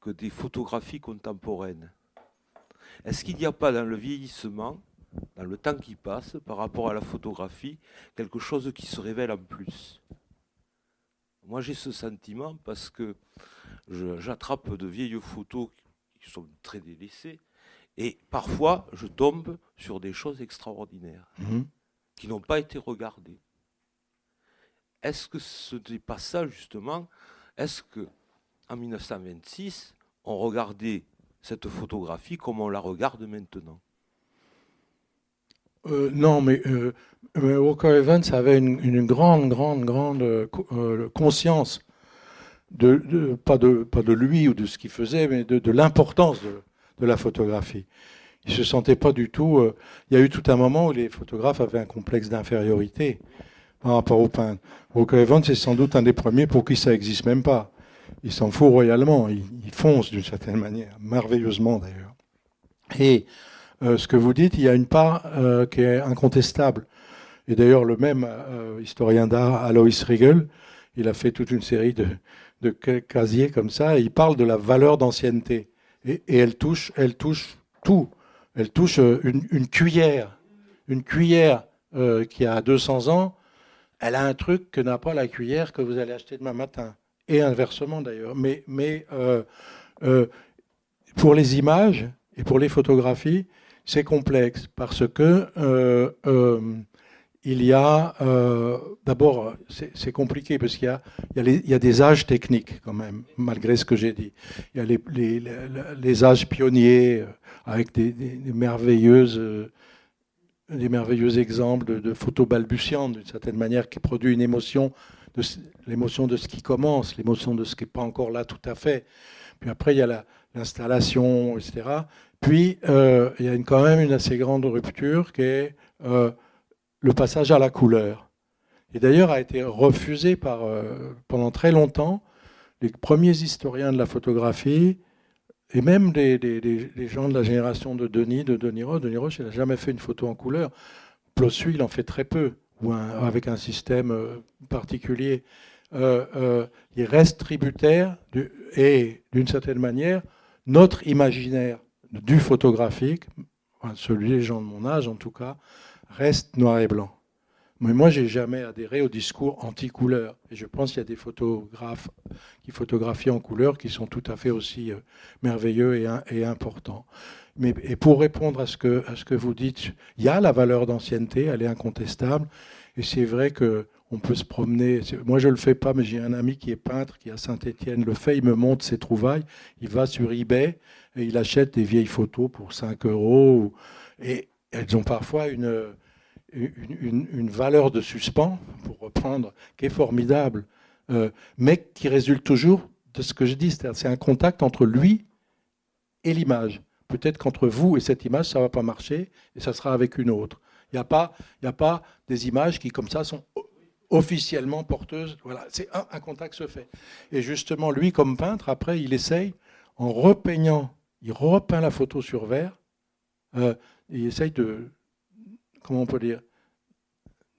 que des photographies contemporaines ? Est-ce qu'il n'y a pas dans le vieillissement, dans le temps qui passe, par rapport à la photographie, quelque chose qui se révèle en plus ? Moi, j'ai ce sentiment parce que j'attrape de vieilles photos qui sont très délaissées et parfois, je tombe sur des choses extraordinaires qui n'ont pas été regardées. Est-ce que ce n'est pas ça, justement ? Est-ce qu'en 1926, on regardait cette photographie comme on la regarde maintenant ? Non, mais Walker Evans avait une grande conscience, pas de lui ou de ce qu'il faisait, mais de l'importance de la photographie. Il ne se sentait pas du tout... il y a eu tout un moment où les photographes avaient un complexe d'infériorité, par rapport au peintre. Walker Evans, c'est sans doute un des premiers pour qui ça n'existe même pas. Il s'en fout royalement, il fonce d'une certaine manière, merveilleusement d'ailleurs. Et ce que vous dites, il y a une part qui est incontestable. Et d'ailleurs, le même historien d'art, Alois Riegel, il a fait toute une série de casiers comme ça, et il parle de la valeur d'ancienneté. Et elle touche tout. Elle touche une cuillère. Une cuillère qui a 200 ans, elle a un truc que n'a pas la cuillère que vous allez acheter demain matin. Et inversement d'ailleurs. Mais pour les images et pour les photographies, c'est complexe parce que il y a d'abord c'est compliqué parce qu'il y a des âges techniques quand même, malgré ce que j'ai dit. Il y a les âges pionniers avec des merveilleux exemples de photos balbutiantes d'une certaine manière qui produit une émotion, l'émotion de ce qui commence, l'émotion de ce qui n'est pas encore là tout à fait. Puis après il y a l'installation, etc. Puis il y a quand même une assez grande rupture qui est le passage à la couleur. Et d'ailleurs a été refusé pendant très longtemps. Les premiers historiens de la photographie, et même des gens de la génération de Denis Roche. Denis Roche, il n'a jamais fait une photo en couleur. Plossu, il en fait très peu, ou avec un système particulier. Il reste tributaire, et d'une certaine manière, notre imaginaire du photographique, celui des gens de mon âge en tout cas, reste noir et blanc. Mais moi, je n'ai jamais adhéré au discours anti-couleur. Et je pense qu'il y a des photographes qui photographient en couleur qui sont tout à fait aussi merveilleux et importants. Et pour répondre à ce que vous dites, il y a la valeur d'ancienneté, elle est incontestable. Et c'est vrai qu'on peut se promener. Moi, je ne le fais pas, mais j'ai un ami qui est peintre, qui à Saint-Étienne le fait. Il me montre ses trouvailles. Il va sur eBay et il achète des vieilles photos pour 5 €. Et elles ont parfois une valeur de suspens, pour reprendre, qui est formidable, mais qui résulte toujours de ce que je dis, c'est-à-dire c'est un contact entre lui et l'image. Peut-être qu'entre vous et cette image, ça ne va pas marcher, et ça sera avec une autre. Il n'y a pas des images qui, comme ça, sont officiellement porteuses. Voilà, c'est un contact se fait. Et justement, lui, comme peintre, après, il essaye, en repeignant, il repeint la photo sur verre, il essaye de... comment on peut dire,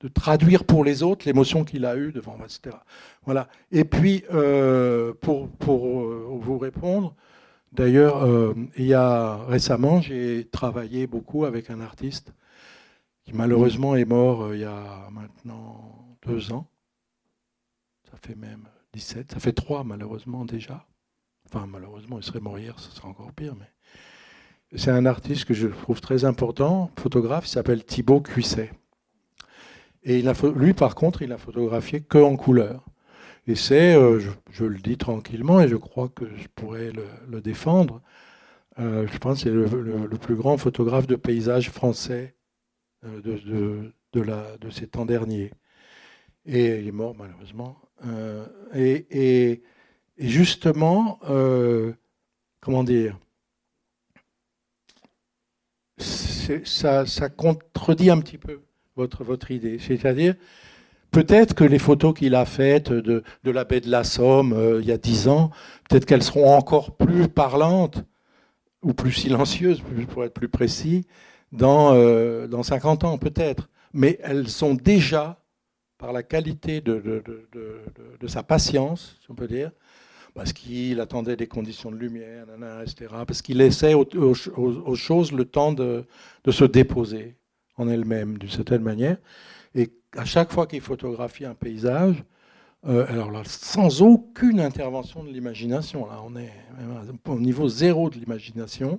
de traduire pour les autres l'émotion qu'il a eue devant, etc. Voilà. Et puis, pour vous répondre, d'ailleurs, récemment, j'ai travaillé beaucoup avec un artiste qui malheureusement est mort il y a maintenant 2 ans. Ça fait même 17, ça fait 3 malheureusement déjà. Enfin, malheureusement, il serait mort hier, ce serait encore pire, mais... C'est un artiste que je trouve très important, photographe, il s'appelle Thibaut Cuisset. Et lui, par contre, il a photographié que en couleur. Et c'est, je le dis tranquillement, et je crois que je pourrais le défendre, je pense que c'est le plus grand photographe de paysage français de ces temps derniers. Et il est mort, malheureusement. Et justement, comment dire, ça contredit un petit peu votre idée. C'est-à-dire, peut-être que les photos qu'il a faites de la baie de la Somme il y a 10 ans, peut-être qu'elles seront encore plus parlantes ou plus silencieuses, pour être plus précis, dans 50 ans, peut-être. Mais elles sont déjà, par la qualité de sa patience, si on peut dire, parce qu'il attendait des conditions de lumière, etc., parce qu'il laissait aux choses le temps de se déposer en elles-mêmes, d'une certaine manière. Et à chaque fois qu'il photographie un paysage, alors là, sans aucune intervention de l'imagination, là, on est au niveau zéro de l'imagination,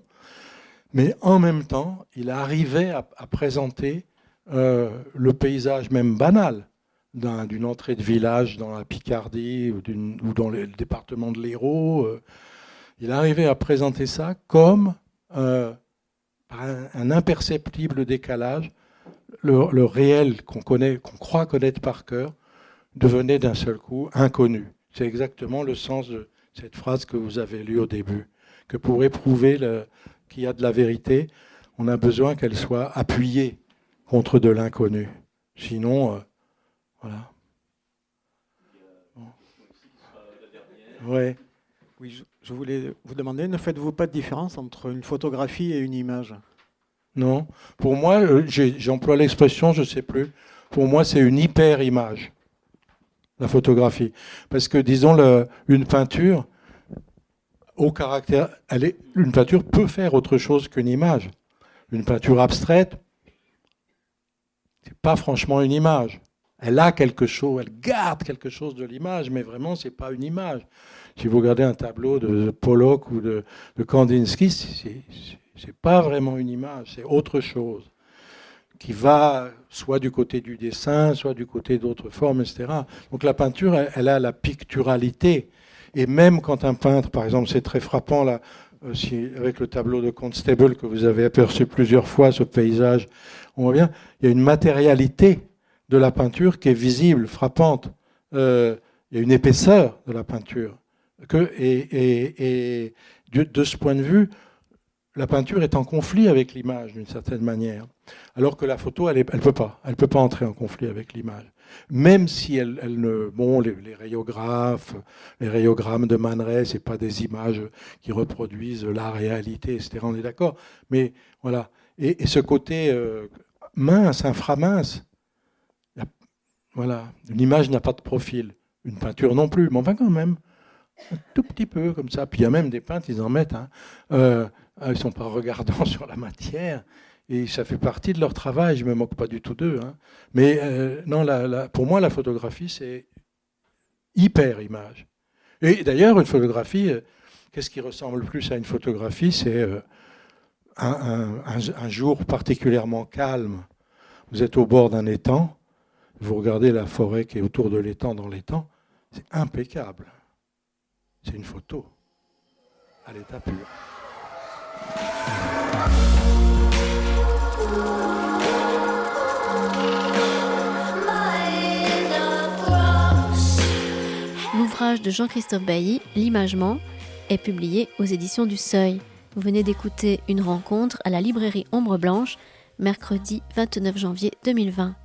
mais en même temps, il arrivait à présenter le paysage même banal, d'une entrée de village dans la Picardie ou dans le département de l'Hérault. Il arrivait à présenter ça comme par un imperceptible décalage. Le réel qu'on croit connaître par cœur, devenait d'un seul coup inconnu. C'est exactement le sens de cette phrase que vous avez lue au début, que pour éprouver qu'il y a de la vérité, on a besoin qu'elle soit appuyée contre de l'inconnu. Sinon... Voilà. Ouais. Oui, je voulais vous demander, ne faites-vous pas de différence entre une photographie et une image? Non. Pour moi, j'emploie l'expression, je ne sais plus. Pour moi, c'est une hyper-image, la photographie. Parce que, disons, une peinture, au caractère, une peinture peut faire autre chose qu'une image. Une peinture abstraite, c'est pas franchement une image. Elle a quelque chose, elle garde quelque chose de l'image, mais vraiment, c'est pas une image. Si vous regardez un tableau de Pollock ou de Kandinsky, c'est pas vraiment une image, c'est autre chose qui va soit du côté du dessin, soit du côté d'autres formes, etc. Donc la peinture, elle a la picturalité. Et même quand un peintre, par exemple, c'est très frappant là, avec le tableau de Constable que vous avez aperçu plusieurs fois, ce paysage, on voit bien, il y a une matérialité de la peinture qui est visible, frappante. Il y a une épaisseur de la peinture. Et de ce point de vue, la peinture est en conflit avec l'image d'une certaine manière, alors que la photo, elle peut pas entrer en conflit avec l'image, même si elle ne, bon, les rayographes, les rayogrammes de Man Ray, c'est pas des images qui reproduisent la réalité, etc. On est d'accord, mais voilà. Et ce côté mince, inframince, voilà, une image n'a pas de profil, une peinture non plus, mais enfin quand même. Un tout petit peu comme ça. Puis il y a même des peintres, ils en mettent. Ils ne sont pas regardants sur la matière. Et ça fait partie de leur travail. Je ne me moque pas du tout d'eux. Mais non, pour moi, la photographie, c'est hyper image. Et d'ailleurs, une photographie, qu'est-ce qui ressemble le plus à une photographie? C'est un jour particulièrement calme. Vous êtes au bord d'un étang. Vous regardez la forêt qui est autour de l'étang dans l'étang. C'est impeccable. C'est une photo à l'état pur. L'ouvrage de Jean-Christophe Bailly, L'Imagement, est publié aux éditions du Seuil. Vous venez d'écouter une rencontre à la librairie Ombre Blanche, mercredi 29 janvier 2020.